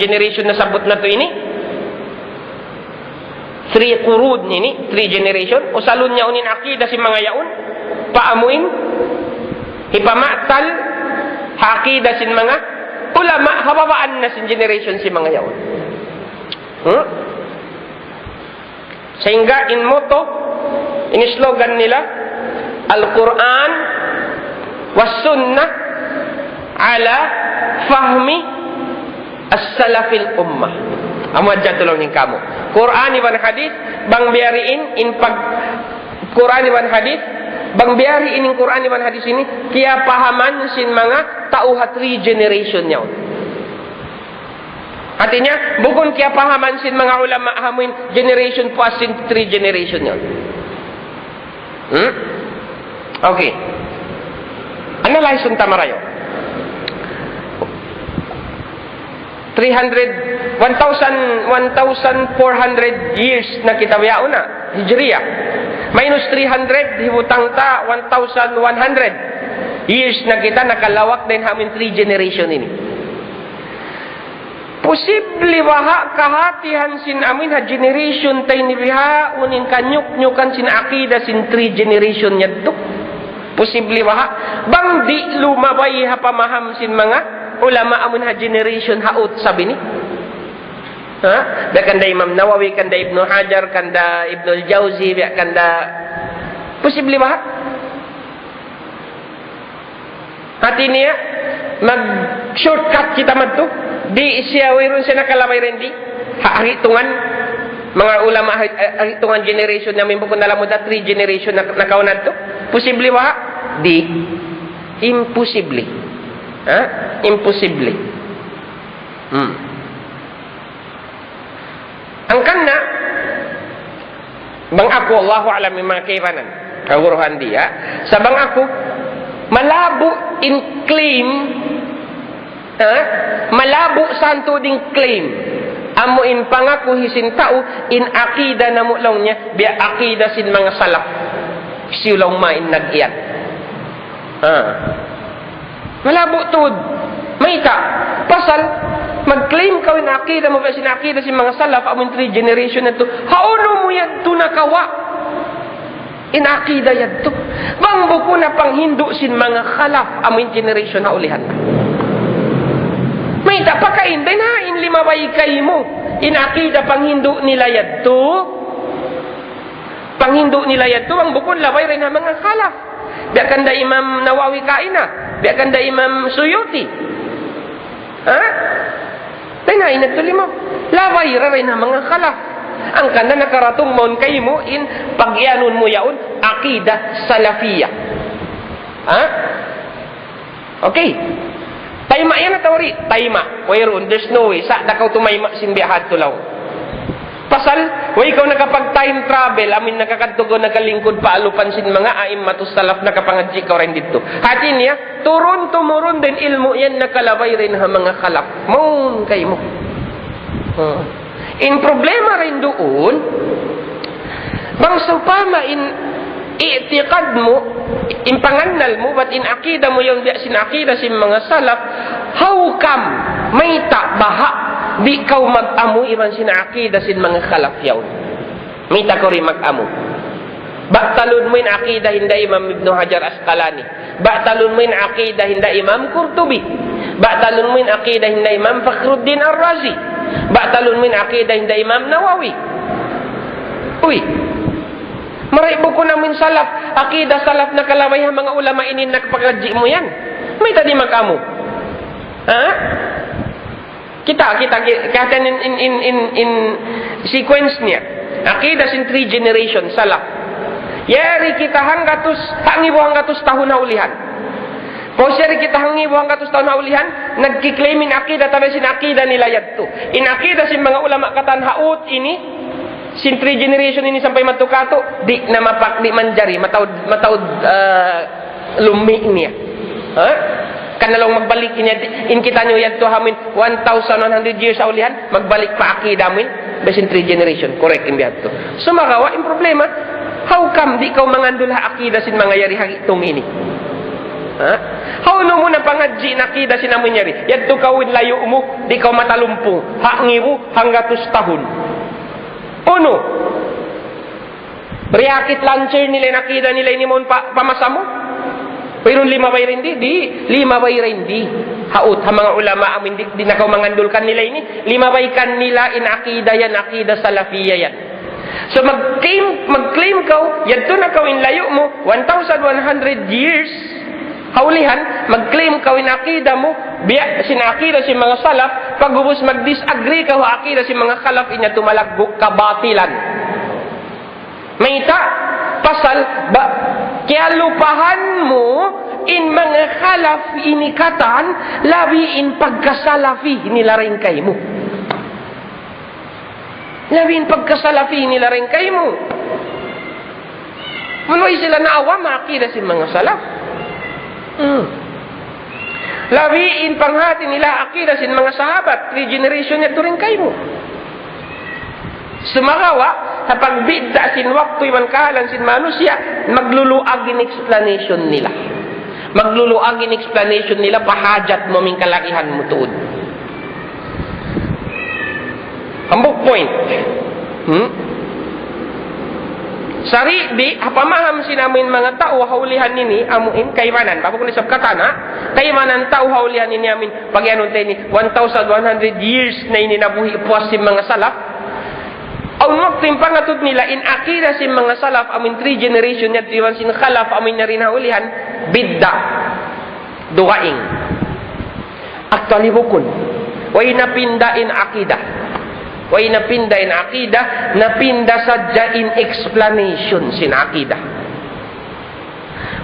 generation na sabot na to ini 3 qurud ini 3 generation usalun niya unin aqidah sin mga yaon paamuin hipamaktal aqidah sin mga ulama hababaan na sin generation sin mga yaon. Sehingga in motto, in slogan nila, Al-Quran was Sunnah ala fahmi as-salafil ummah. Amo dyan tulong yung kamo. Quran iban hadith, bang biariin in pag Quran iban hadith, bang biariin in Quran iban hadith ini, kaya pahaman sin mga tauha 3 generation niya. Artinya, bukan kaya pahaman sin mga ulama hamuin generation po as sin 3 generation yun. Okay. Analyze yung tamarayo. 1,400 years na kitabyao na. Hijriya. Minus 300, hibutang ta 1,100 years na kita nakalawak din hamin 3 generation ini. Posible baha kahatihan sin amin ha generation tayo ni biha unin kanyuk-nyukan sin akida sin 3 generation niya to. Posible baha bang di lumabay ha pamaham sin mga ulama amin ha generation haut sabi ni. Ha? Da kanda Imam Nawawi, kanda Ibnu Hajar, kanda Ibnu Al-Jauzi, kanda posible baha. Hati niya mag-shortcut kita madto. Di siya wayron siya nakalabay rin di. Hitungan mga ulama hitungan generation namin bukod na lamod 3 generation na nakaunad to. Posible ba? Di. Imposible. Ha? Imposible. Ang kanna bang ako Allahu alam yung mga kaibanan. Kaguruhan dia. Sa bang ako malabo in claim malabo santo ding claim amo in pangako hisin tao in akida na mo lang niya biya akida sin mga salaf silang main nag-iyan malabotud may ta pasal mag-claim ka in akida mo biya sin akida sin mga salaf amo in 3 generation na to hauno mo yan to nakawa in akida yan to bang buko na pang Hindu sin mga khalaf amo in generation na ulihan may tapakain din ha, in limabay kayo mo. Inakida panghindo nila yadto. Panghindo nila yadto, ang bukod labay rin ang mga khalaf. Biyakan da Imam Nawawi kaina. Biyakan da Imam Suyuti. Ha? Tinain na tuloy mo. Labay rin ang mga khalaf. Ang kanda nakaratong mon kayo mo, in pagyanon mo yaon, akida salafiyah. Ha? Okay. Tayma yan na tawari. Tayma. Wayroon. There's no way. Sa dakaw tumayma sinbihad tulaw. Pasal, way ikaw nakapag-time travel, amin nakakatugo, nakalingkod paalupan sin mga aim matusalaf nakapangadji ka rin dito. Hatin niya, turon tumuron din ilmo yan nakalabay rin ha mga kalap. Moon kayo mo. In problema rin doon, bang supama in i'tiqad mo, in panganal mo, but in akida mo yung sin akida sin mga salaf, how come may baha di kaw mag-amu iban sin akida sin mga khalaf yawn. May ta ko rin mag-amu. Ba'talun mo in akida hinda Imam Ibnu Hajar Asqalani. Ba'talun mo in akida hinda Imam Qurtubi. Ba'talun mo in akida hinda Imam Fakhruddin Ar-Razi. Ba'talun mo in akida hinda Imam Nawawi. Uy, maraibo ko namin salaf, akida salaf na kalaway ang mga ulama inin nakapagradji mo yan. May tadi mag-amu. Ha? Kita in sequence niya. Akida sin 3 generation salaf. Yari kita hanggatus hangibo hanggatus tahun naulihan. Poseri kita hangibo hanggatus tahun naulihan nagkiklaimin akida tabi sin akida nila yadto. In akida sin mga ulama katan haut ini sin 3 generation ini sampai matukato di na mapak di manjari mataud lumi niya. Ha? Kanalong magbalik niya in kita nyo yadto hamin 1,100 years aulihan magbalik pa akida min basin 3 generation correct in biadto. So magawa in problema. How come di kau mangandul ha akida sin mga yari hagitong ini? Ha? How no mo na pangadji na akida sin amin yari? Yadto kawin layo mo, di kau matalumpong. Hangibu hanggatus tahun. Uno, reakit launcher nila nakida nila ini mo pamasamo? Pero 5 bay rendi? Di, 5 bay rendi. Haut, ha mga ulama amin di na kau mangandulkan nila ini. 5 bay kan nila in akida yan, akida salafiyya yan. So mag-claim kau, yadto na kau in layo mo, 1,100 years, haulihan, mag-claim kau in akida mo, biya, sinakida si mga salaf, pagubos mag-disagree kau akida si mga khalaf, inya tumalagbuk kabatilan. Maita, pasal, kaya lupahan mo, in mga khalaf inikatan, labi in pagkasalafi, nilaring kayo mo. Labihin pagkasalafi nila rin kayo mo. Manuay sila naawa, makakira si mga salaf. Labihin panghati nila akira sin mga sahabat, 3 generation niya rin kayo mo. Sumagawa, sa pagbidda sin waktu iman kahalan sin manusia, magluluag in explanation nila. Magluluag in explanation nila, pahajat mo ming kalakihan mo tuod. Ambok point. Sari di hapamaham sinamin mga tao haulihan nini amuin kaymanan. Bago ni sabkatan ha. Kaymanan tao haulihan nini amin pagyanon tayo ni 1,100 years na ini nabuhi puas si mga salaf. Aw maktim pangatod nila in akira si mga salaf amin 3 generation niya diwan sin khalaf amin na rin haulihan bidda. Duaing. Actually bukun. Way napinda in akida. Way napinda in akida, napinda sadya in explanation sin akida.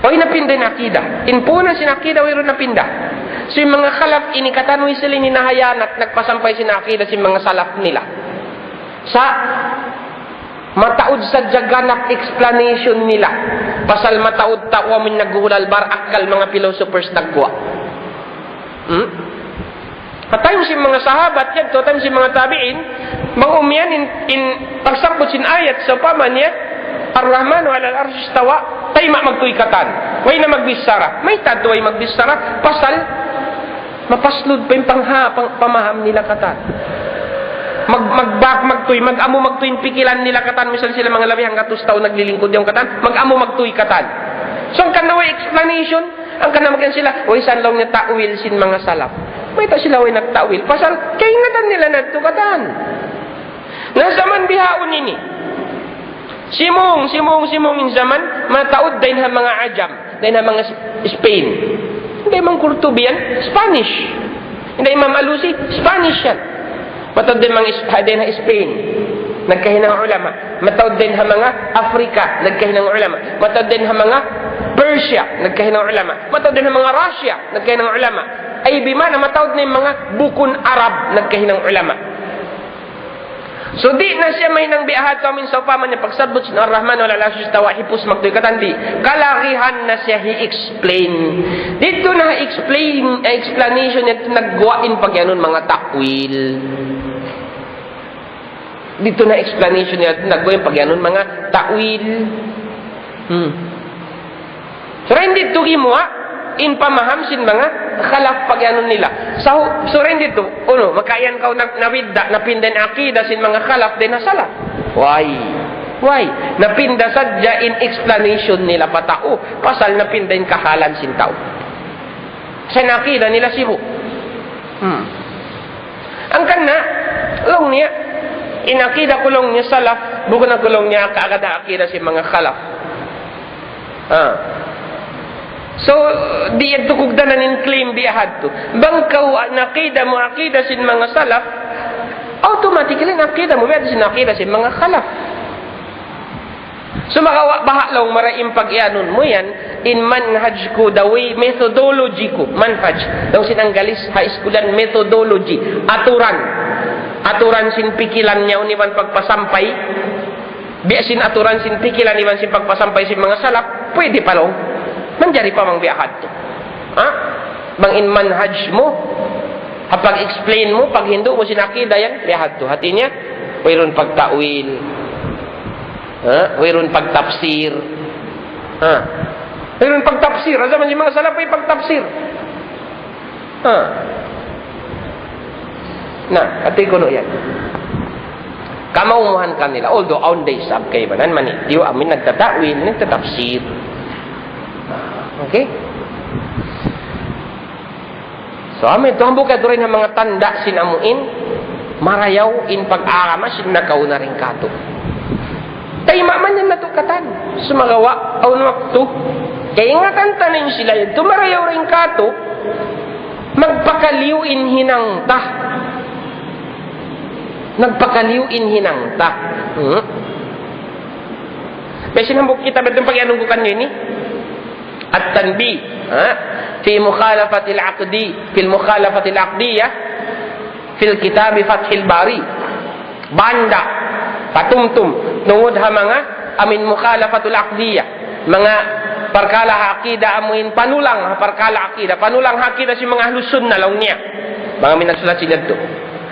Way napinda in akida. In puna sin akida, way rin napinda. So yung mga khalaf, inikatan way sila ninahayan at nagpasampay sin akida si mga salaf nila. Sa mataud sadya ganap explanation nila. Pasal mataud tawa min nagulal bar akal mga philosophers nagwa. Patayong si mga sahabat yan, patayong si mga tabi'in, mangumian in pagsambot sin ayat sa paman niya, Ar-Rahmanu alal arsh istawa, tayo magtuikatan. Way na magbisara. May tado ay magbisara, pasal, mapaslud pa yung pamaham nila katan. Mag-amo magtuin pikilan nila katan, misal sila mga labi hanggang 2 taon naglilingkod yung katan, mag-amo magtuy katan. So, ang kanaway explanation, ang kanamagan sila, way saan lang niya ta'wil sin mga salaf. May ta sila way nagtawil. Pasal, kaingatan nila nagtukatan. Nasaman bihaon ini. Simong in zaman, mataod din ha mga Ajam, din ha mga Spain. Hindi mang Kurtubian, Spanish. Hindi Imam Alusi, Spanish yan. Mataod din mga din ha Spain. Nagkahinang ulama. Mataod din ha mga Afrika, nagkahinang ulama. Mataod din ha mga Persia, nagkahinang ulama. Mataod din ha mga Russia, nagkahinang ulama. Ay bimana matawad na yung mga bukun Arab nagkahinang ulama. So di na siya may nang biahat kamin sa upaman niya pagsabot sin Ar-Rahman wala lasus tawa hipus magtuy katandi. Kalakihan na siya hi-explain. Dito na explanation niya nagguwain pagyanon mga takwil. Dito na explanation niya nagguwain pagyanon mga takwil. So hindi to gimwa in pamaham sin mga khalaf pagyanon nila. So rin dito, makayan kau nawidda, napindan akida sin mga khalaf din na salaf. Why? Napinda sadya in explanation nila patao, pasal napindan kahalan sin tao. Sa nakida nila sibo. Ang kana, long niya, inakida kulong niya salaf, buko na kulong niya kaagad akida sin mga khalaf. So, di yan tukugdanan in claim di ahad to. Bangkaw nakida mo akida sin mga salaf, automatically nakida mo sin akida sin mga khalaf. Sumakawa bahalong maraing pag-ianon mo yan, in manhaj ko, the way, methodology ko, manhaj. Daw sinanggalis, high schoolan, methodology, aturan. Aturan sin pikilan niya, uniwan pagpasampay. Biasin aturan sin pikilan, iwan sin pagpasampay sin mga salap, pwede palong. Manjari pa mang biakad to. Ha? Bang in manhaj mo, kapag explain mo, pag hindo mo sinakida yan, biakad to. Hati niya, mayroon pagtawil. Mayroon pagtapsir. Mayroon pagtapsir. Asa man si mga salap ay pagtapsir. Ati ko no yan. Kamaumuhan kanila. Although on day sab kay banan man itiyo amin nagtatawil, nagtatapsir. Okay? So amin ito ang bukad rin ng mga tanda sinamuin, marayaw in pag-aramas sin nakauna rin kato. Tayo man yan natukatan. Sumagawa, aun waktu. Kaya ingatan tanin sila yun. Tumarayaw rin kato, magpakaliwin hinangta. Nagpakaliwin hinangta. May sinambok kita ba itong pag-ianong ko kanyo ini? At tanbi. Fi mukhalafatil aqdi. Fil mukhalafatil aqdiyah. Fil kitabi Fathil Bari. Banda. Patumtum. Nungod ha mga amin mukhalafatul aqdiyah. Mga parkala akida amuin panulang parkala akida. Panulang akida si mga ahlusun na lang niya. Mga minagsulat sila ito.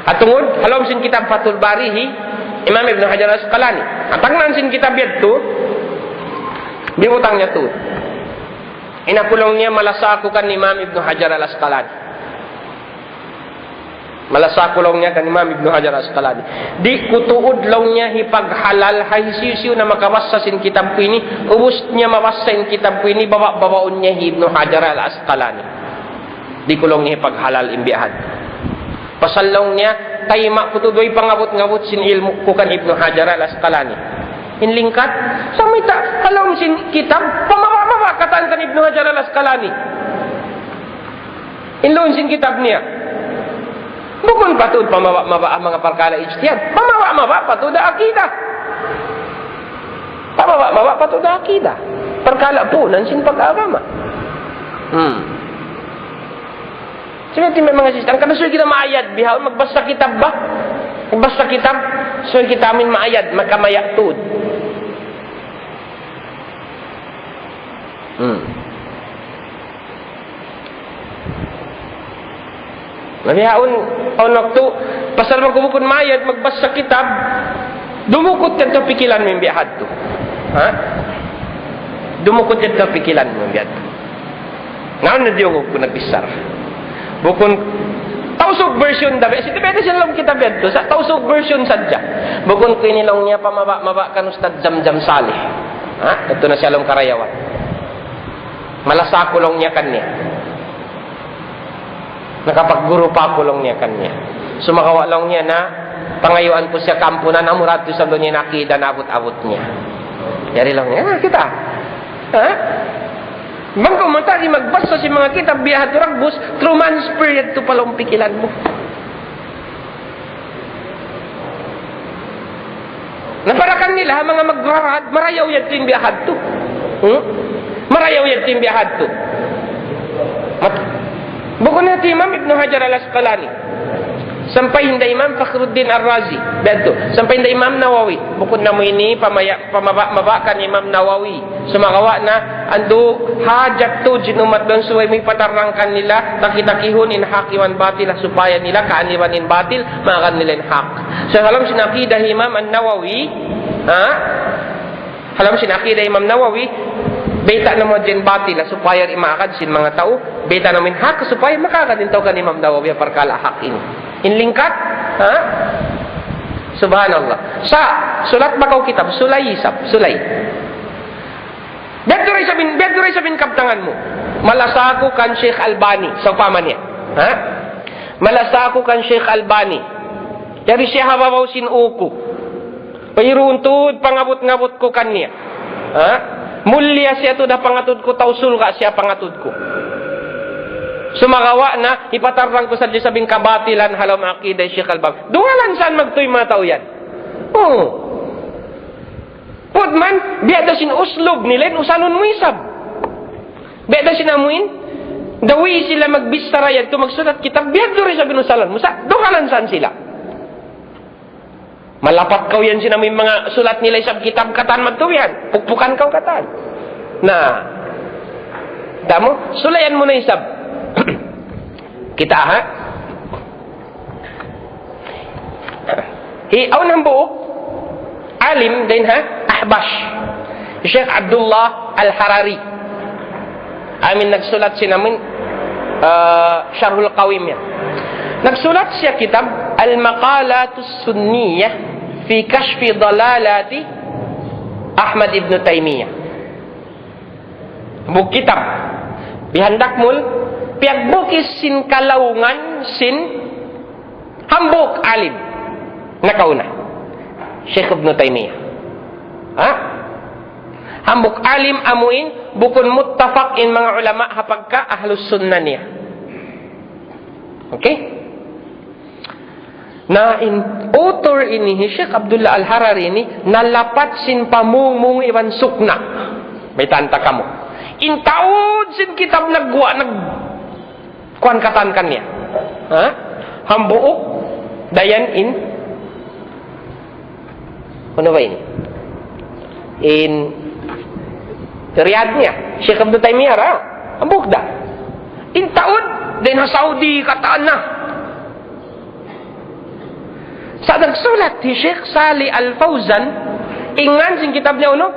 At tungod, halom sin kitab Fathul Barihi, Imam Ibn Hajar al-Asqalani. At tangnan sin kitab ito, bimutang niya ito. Inakulong niya malasako kan Imam Ibn Hajar al-Asqalani. Malasakulong niya kan Imam Ibn Hajar al-Asqalani. Di kutuod lang niya hipaghalal hay sisiw na makawasa sin kitab ko ini. Ubus niya mawasain kitab ko ini, babaon niya Ibn Hajar al-Asqalani. Di kulong niya hipaghalal imbihan. Pasalong niya, tayma kutudoy pangabot-ngabot sin ilmu ko kan Ibn Hajar al-Asqalani. Inlingkat, samita halong sin kitab, pamababakatan kan Ibn Hajar al-Asqalani. Inlong sin kitab niya. Bukon patud pamawa-mawa ang mga parkala ijtihad. Pamawa-mawa patud akidah. Pamawa-mawa patud akidah. Parkala po nansin pag-agama. Sige may mga sistem. Kada suy kita maayad bihaon magbasa kitab ba? Magbasa kitab, suy kita amin maayad, magkamaya tud. Nabihaon waktu pasal magkumukun mayat magbasa kitab dumukot yan ito pikilan mo yung biyahad to. Dumukot yan ito pikilan mo yung biyahad to. Ngayon na diyo ko nagbisar bukon tausog version dabi depende siya lang kitab yan to sa tausog version sadya bukon ko inilong niya pamaba kan Ustad Zamzam Salih. Ito na siya lang karayawan malasako lang niya kanya. Nakapagguro pa kulong niya kanya. Sumakawa lang niya na pangayuan ko siya kampunan amurat sa doon niya nakida na abot-abot niya. Yari lang niya, kita. Bang kumatari magbasa si mga kitab biyahat ragbus, Truman's period to palang pikilan mo. Naparakan nila mga magrarad, marayaw yan yung biyahat to. Marayaw yan yung biyahat to. Bukod na Imam Ibn Hajar al-Asqalani. Sampai hinda Imam Fakhruddin Ar-Razi. Beto. Sampai hinda Imam Nawawi. Bukod na mo ini pamaba-kan Imam Nawawi. Sumakawa na ando hajat to jinumat doon suway may patarangkan nila takitakihon in hakiwan batil supaya nila kaaniwan in batil makan nila in hak. So halam sinakidah Imam An-Nawawi, halam sinakidah Imam Nawawi beta na mo dyan batil supaya imakad sin mga tao beta namin hak supaya makakad din tao kan Imam Nawawi parkala hak ini inlingkat subhanallah sa sulat bakaw kitab sulay bedro ray sabin kaptangan mo malasako kan Sheikh Albani sa paman niya malasako kan Sheikh Albani dari siya hababaw sin uko payruntod pangabot-ngabot ko kanya mulya siya to da pangatud ko tausul ka siya pangatud ko. Sumagawa na ipatarang ko sa Diyos sabing kabatilan halam akidah Sheikh Albani. Dungalan saan magtoy mga tao yan? Apod man, biada sin uslub nila, usanon mo isab. Biada sinamuin, dawi sila magbistarayad to magsulat kitab, biada rin sa binusalan mo. Dukalan saan sila? Malapat kau yan sinamuin mga sulat nila isab kitab katan magtuwihan. Pukpukan kau katan. Damo, sulayan mo na isab. Kita ha? Aw ng buok, alim din ha? Ahbash. Sheikh Abdullah Al-Harari. Amin nagsulat siya namin Syarhul Qawim yan. Nagsulat siya kitab Al-Maqalatus Sunniyah fi Kashfi Dalalati Ahmad ibn Taymiyyah. Buk kitab bihandak mul piagbukis sin kalawungan sin hambuk alim nakauna Syekh Ibn Taymiyyah. Hambuk alim amuin bukun muttafaq in mga ulama hapagka ahlus sunnah niya. Okay? Na in author ini Syekh Abdullah Al-Harari ini nalapat sin pamumung iwan sukna. May tanta kamo. In taud sin kitab nagwa kuan katankan niya. Hambuok dayan in ano ba ini? In Riyadhnya, Syekh Ibn Taymiyyah ra, ambok da. In taud din ha Saudi kataan na. Sa nagsulat si Syekh Salih Al-Fawzan, ingan sin kitab niya uno,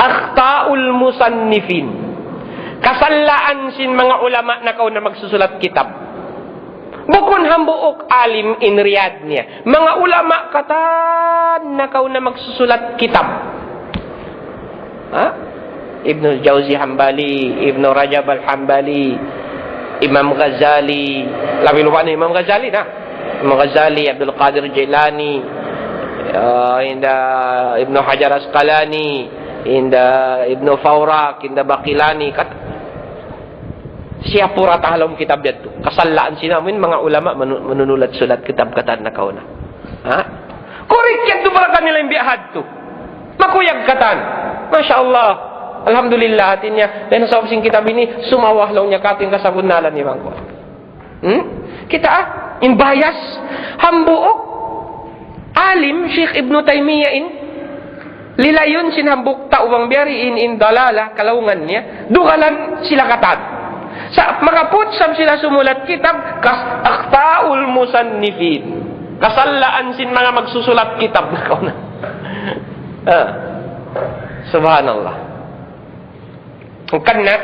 Akhtaul Musannifin. Kasalaan sin mga ulama na kau na magsusulat kitab. Bukon hambuok alim in Riyadh niya. Mga ulama katan na kau na magsusulat kitab. Ibn Jauzi Hambali, Ibn Rajab Al-Hambali, Imam Ghazali, labi lupa na Imam Ghazali na. Imam Ghazali, Abdul Qadir Jailani, Ibn Hajar Asqalani, Ibn Fawrak, Baqilani, siya pura tahalom kitab yan to. Kasalaan sinamin mga ulama manunulat-sulat kitab katan na kauna. Korek yan to para kanila yung biyahad to. Makuyag katan. Masya Allah. Alhamdulillah atin niya. Dahil sa opsing kitab ini, sumawah lang niya kating kasabunalan ni Bangko. Kita in bias, hambuok, alim, Syekh Ibn Taymiyyah in, lilayon sinhambuk taubang biyari in dalala, kalawungan niya, dukalan sila katan. Sa makaputsam sila sumulat kitab, Akhtaul Musannifin. Kasalaan sin mga magsusulat kitab na kauna. Subhanallah. Karena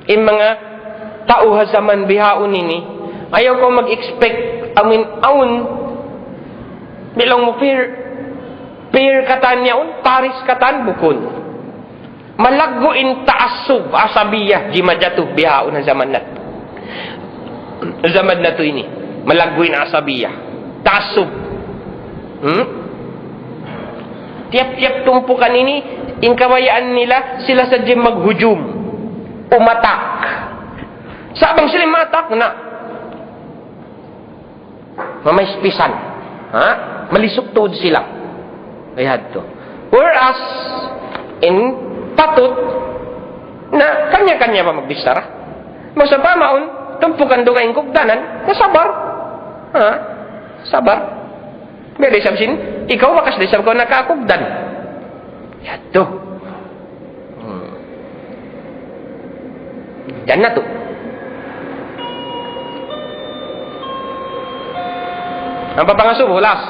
in mga tao zaman bihaon ini, ayaw ko mag-expect aun bilang mo peer katan niyaon, paris katan bukon. Malaggo in taasub asabiyah jimajatuh bihaon ng zaman nato. Zaman nato ini, malaggo in asabiyah. Taasub. Tiap-tiap tumpukan ini, in kawayaan nila, sila sa jim maghujum. Umatak. Sabang sila matak na. Mamayispisan. Malisok tuod sila. Ayad to. Whereas, in patut, na kanya-kanya pa magbistara. Masaba maun, tumpukan doon kayong kugdanan, nasabar. Sabar. May desabsin, ikaw makas desab ko nakakugdan. Yato. Yan na to. Ang papangasubo, hulas.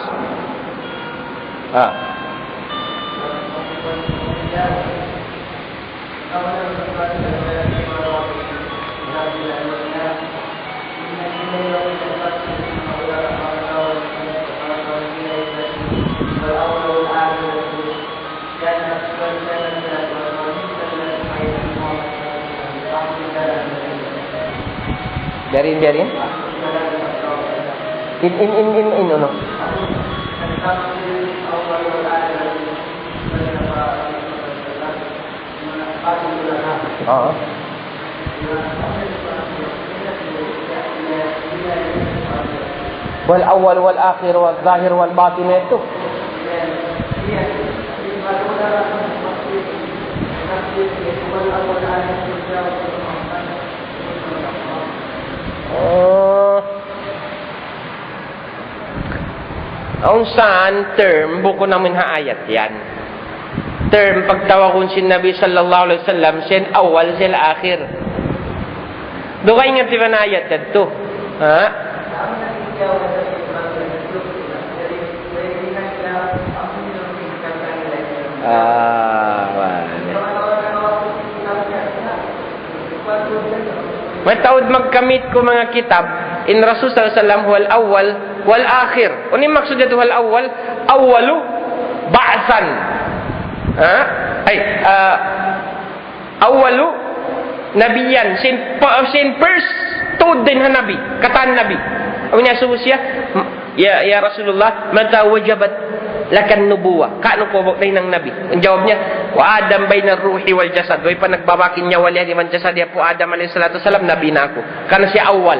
Biarin. In, ano? Oo. والأول والآخر والظاهر والباطن itu. Ang saan term, buko namin haayat yan. Term, pagtawakon si Nabi sallallahu alaihi wasallam, sin awal, sin akhir. Doon ka ingat diba na ayat yan to? Ha? May taod magkamit ko mga kitab in Rasul sallallahu alaihi wasallam wal awwal wal akhir. Ano yung maksud dito wal awwal? Awwalu ba'san. Ha? Awwalu nabiyan sin first tuod din ha nabi, katan nabi. Ang niya siya, ya Rasulullah, mata wajabat lakan nubuwa. Kaano po bok ng nabi? Ang jawab niya, wa Adam bayna ruhi wal jasad. Doy pa nagbabakin niya wali di man jasad ya po Adam alayhi salatu wasalam, nabi na ako. Kana siya awal.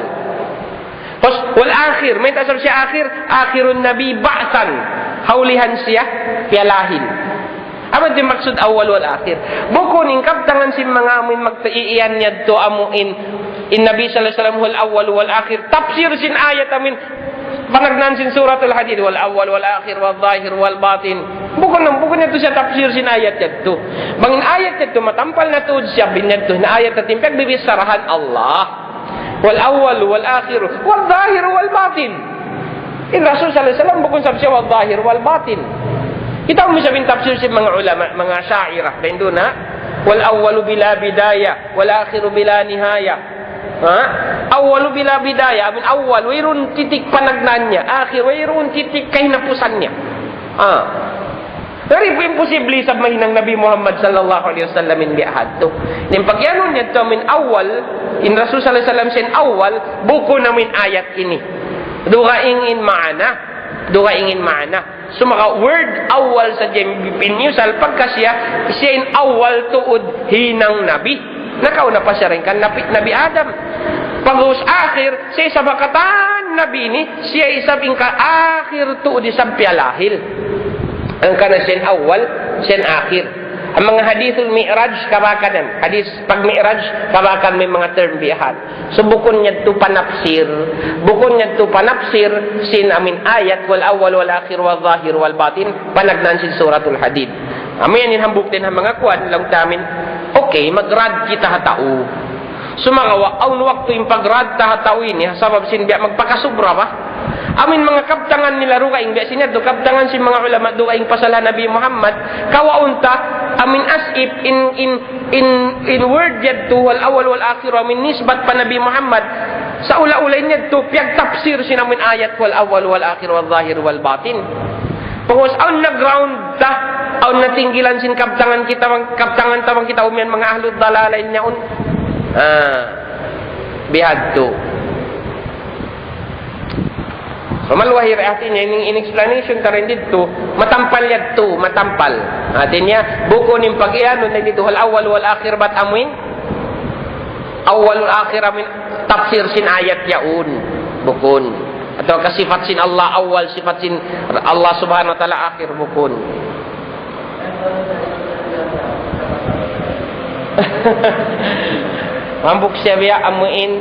Tapos wal akhir, may tasab siya akhir, akhirun nabi ba'san. Haulihan siya pialahin. Ano din maksud awal wal akhir? Bukunin kaptangan si mga amin magtaiiyan niya to amuin in Nabi sallallahu alaihi wasallam wal awal wal akhir. Tafsir sin ayat amin panagnan sin suratul hadid wal awal wal akhir wal zahir wal batin. Bukun ito siya tafsir sin ayat ito. Bangin ayat ito matampal na tuod siya binadto na ayat at timpag bibisarahan Allah. Wal awal wal akhir wal zahir wal batin. In Rasul sallallahu alaihi wasallam bukun sab siya wal zahir wal batin. Kita mo sabing tafsir si mga ulama, mga syairah. Dahil doon ha? Wal awwalu bila bidaya, wal akhiru bila nihaya. Ha? Awwalu bila bidaya. Amin awwal, wayroon titik panagnan niya. Akhir, wayroon titik kahinapusan niya. Pero imposible sa mahinang Nabi Muhammad sallallahu alaihi wasallam in bi'ahad to. Ning pagyanon niya to min awwal, in Rasul sallallahu alaihi wasallam sin awwal, buko namin ayat ini. Duga ingin maana. So maka word awal sa pinyusal pagka siya in awal tuod hinang nabi. Nakauna pa siya rin kan Nabi Adam. Pagus akhir siya sa bakatan nabi ni siya isabing ka akhir tuod isang pialahil. Ang kana siya awal siya akhir. Ang mga hadithul mi'raj kabakanan. Hadis pag mi'raj kabakan may mga term bihat. So bukon niya to panapsir. Bukon niya to panapsir sin amin ayat wal awwal wal akhir wal zahir wal batin panagnan sin suratul hadid. Amin yan hambuk din ang mga kuwan lang tamin. Okay, magrad kita hatao. So mga aun waktu yung pagrad ta hatao ini sabab sin biya magpakasubra ba? Amin mga kaptangan nila rugaing biya sinya do kaptangan si mga ulama dugaing pasala Nabi Muhammad kawaunta amin as if in word yad to wal awal wal akhir amin nisbat pa Nabi Muhammad sa ula-ulay niya to piyag tafsir sinamin ayat wal awal wal akhir wal zahir wal batin. Pagos aun na ground ta aun natinggilan sin kaptangan kita kaptangan tawang kita umian mga ahlud dalalay niya un bihad to. So malwahir atin niya in explanation ka rin dito matampal yad to matampal atin niya buko ning pag-iano na dito wal awal wal akhir bat amin awal wal akhir amin tafsir sin ayat yaun bukon atau kasifat sin Allah awal sifat sin Allah subhanahu wa ta'ala akhir bukon. Mambuk siya biya amuin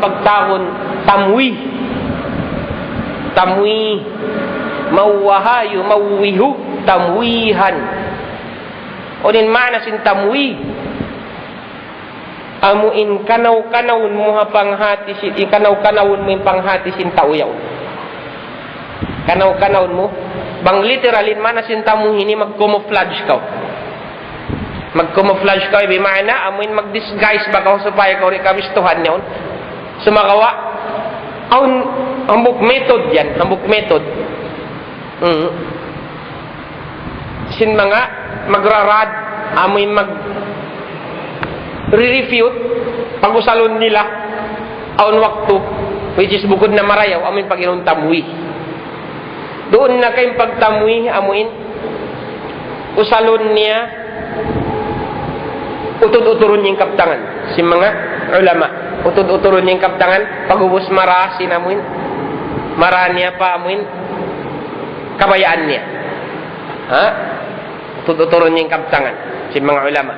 pagtahon tamwi mawahayu mawihu tamwihan onin mana sin tamwi amuin kanaw-kanawun mo panghati sin ikanaw-kanawun mo panghati sin tauyaw kanaw-kanawun mo bang literalin mana sin tamu ini mag-camouflage ka ibi mana amuin mag-disguise baka supaya ka rin kamistuhan niya sumakawa hambuk method yan, hambuk method. Sin mga magrarad, amoy re-refute, pag-usalon nila, aun waktu, which is bukod na marayaw, amoy pag-inong tamuwi. Doon na kayong pagtamuwi, amoy, usalon niya, utod-uturon niyang kaptangan, si mga ulama. Utod-uturon niyang kaptangan, pag-ubos mara, sinamuin, mara niya pa amuin, kabayaan niya. Ha? Utod-uturon niyang kaptangan, si mga ulama.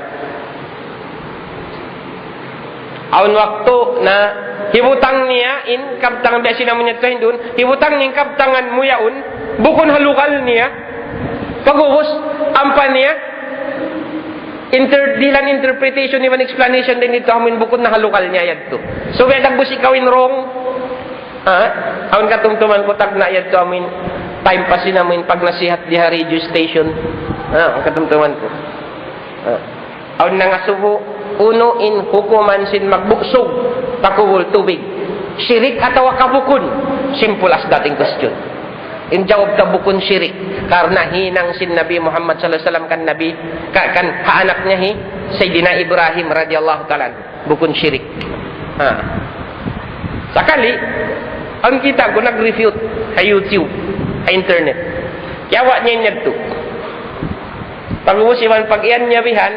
Aun waktu na hibutang niya in kabtangan biya sinamunya tahin doon, hibutang niya kabtangan mo yaun, bukon halukal niya, pag-ubos, ampan niya, dilan interpretation ni explanation din dito amin bukod na halukal niya yadto. So kaya dagbus ikawin wrong. Aun katungtuman ko tag na yadto amin time pa sinamin pag nasihat diha radio station. Ang katungtuman ko. Aun na nga subo uno in hukuman sin magbuksog takuwol tubig. Syirik atau kabukun? Simple as dating question. In jawab tabukun syirik karena hinang sin Nabi Muhammad sallallahu alaihi wasallam kan Nabi kan anaknya Sayyidina Ibrahim radhiyallahu taala bukun syirik. Sakali ang kita ko nag-refute sa YouTube, sa internet. Yawa niya ngadto. Pag-usiman pag-iyan niya bihan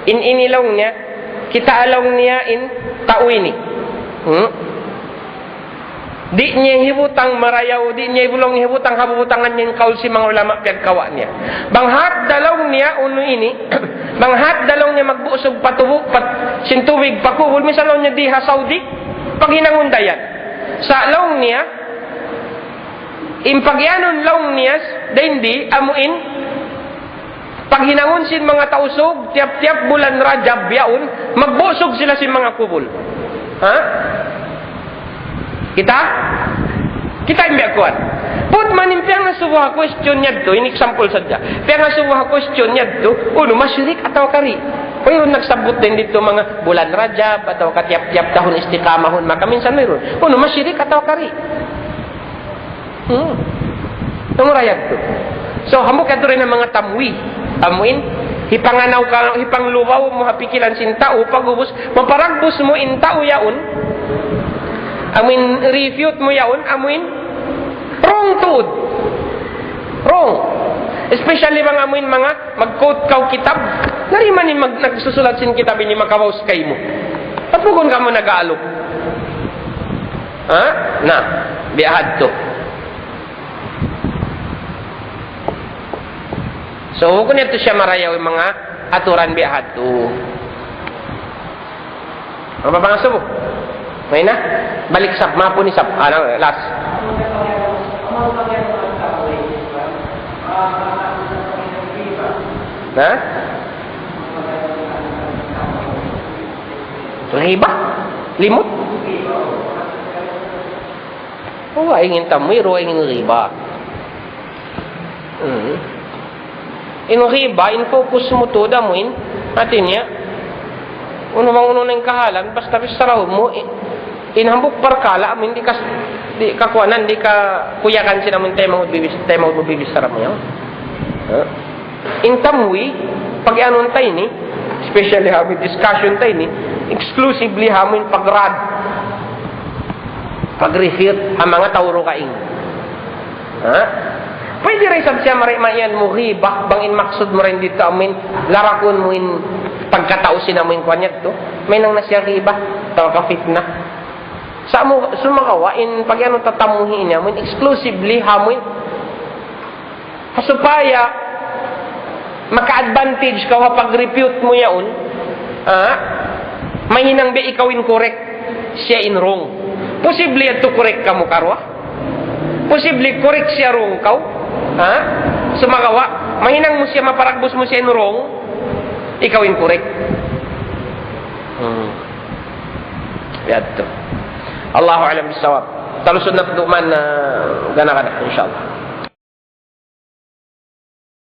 inilong niya kita along niya in tauini. Di niya hibutang marayaw, di niya ibulong hibutang habubutangan niya kaul si mga ulama piyagkawa niya. Banghat dalong niya uno ini, banghat dalong niya magbusog patubok sintubig pakubul misalaw niya diha Saudi pag hinangundayan. Sa laong niya impagyanon laong niya dendi amuin pag hinangon sin mga tausog tiap-tiap bulan Rajab yaun magbusog sila sin mga kubul. Kita imbi akuan. Put manim piang nga subuha question niya to, in example sadya. Piang nga subuha question niya to, uno masyirik atau kari. Mayroon nagsabot din dito mga bulan Rajab atau katiap-tiap tahun istiqamahon maka minsan mayroon. Uno masyirik atau kari. Tumurayag to. So hambok ato rin ang mga tamwi. Amuin hipanganaw ka hipangluwaw mo hapikilan sin tao pagubos maparagbos mo in tao yaun. Amin refute mo yaun, amin wrong tuod. Wrong. Especially mga mag-quote kaw kitab. Nariman ni nagsusulat sin kitab ni makawaus kay mo. Papugon ka mo nag-aalok. Na, biyahad to. So, kung ito siya marayaw yung mga aturan biyahad to. Ano ba mga subo? May na? Balik sab, mapo ni sab. Last. Ha? Riba? Limot? Oh, ingin tamoy, ingin riba. In riba, in focus mo to, damuin, natin niya, uno na yung kahalan, basta raw mo, inhambok parkala, amin, di ka kuanan, di ka kuyakan sila mo tayo magbibis sarap mo yan. In tamwi, pag anon tayo ni, especially hamin discussion tayo ni, exclusively hamin pagrad, pag-refute, ang mga tauro kaing. Pwede rin sab siya marimayan mo riba, bangin maksud mo rin dito, amin, larakon mo in pagkatausin na mo in kwanyat to, may nang nasya riba, tawa ka fitna. Sa mo sumakawa in pag ano tatamuhin niya mo exclusively hamoy hasupaya maka-advantage ka pag repute mo yaon mahinang be ikaw in correct siya in wrong. Posible ato correct ka mo karwa, posible correct siya wrong kaw sumakawa mahinang mo siya maparagbos mo siya in wrong, ikaw in correct. Yato Allahu a'lam bissawab. Talusod na duman na gana-gana insyaallah.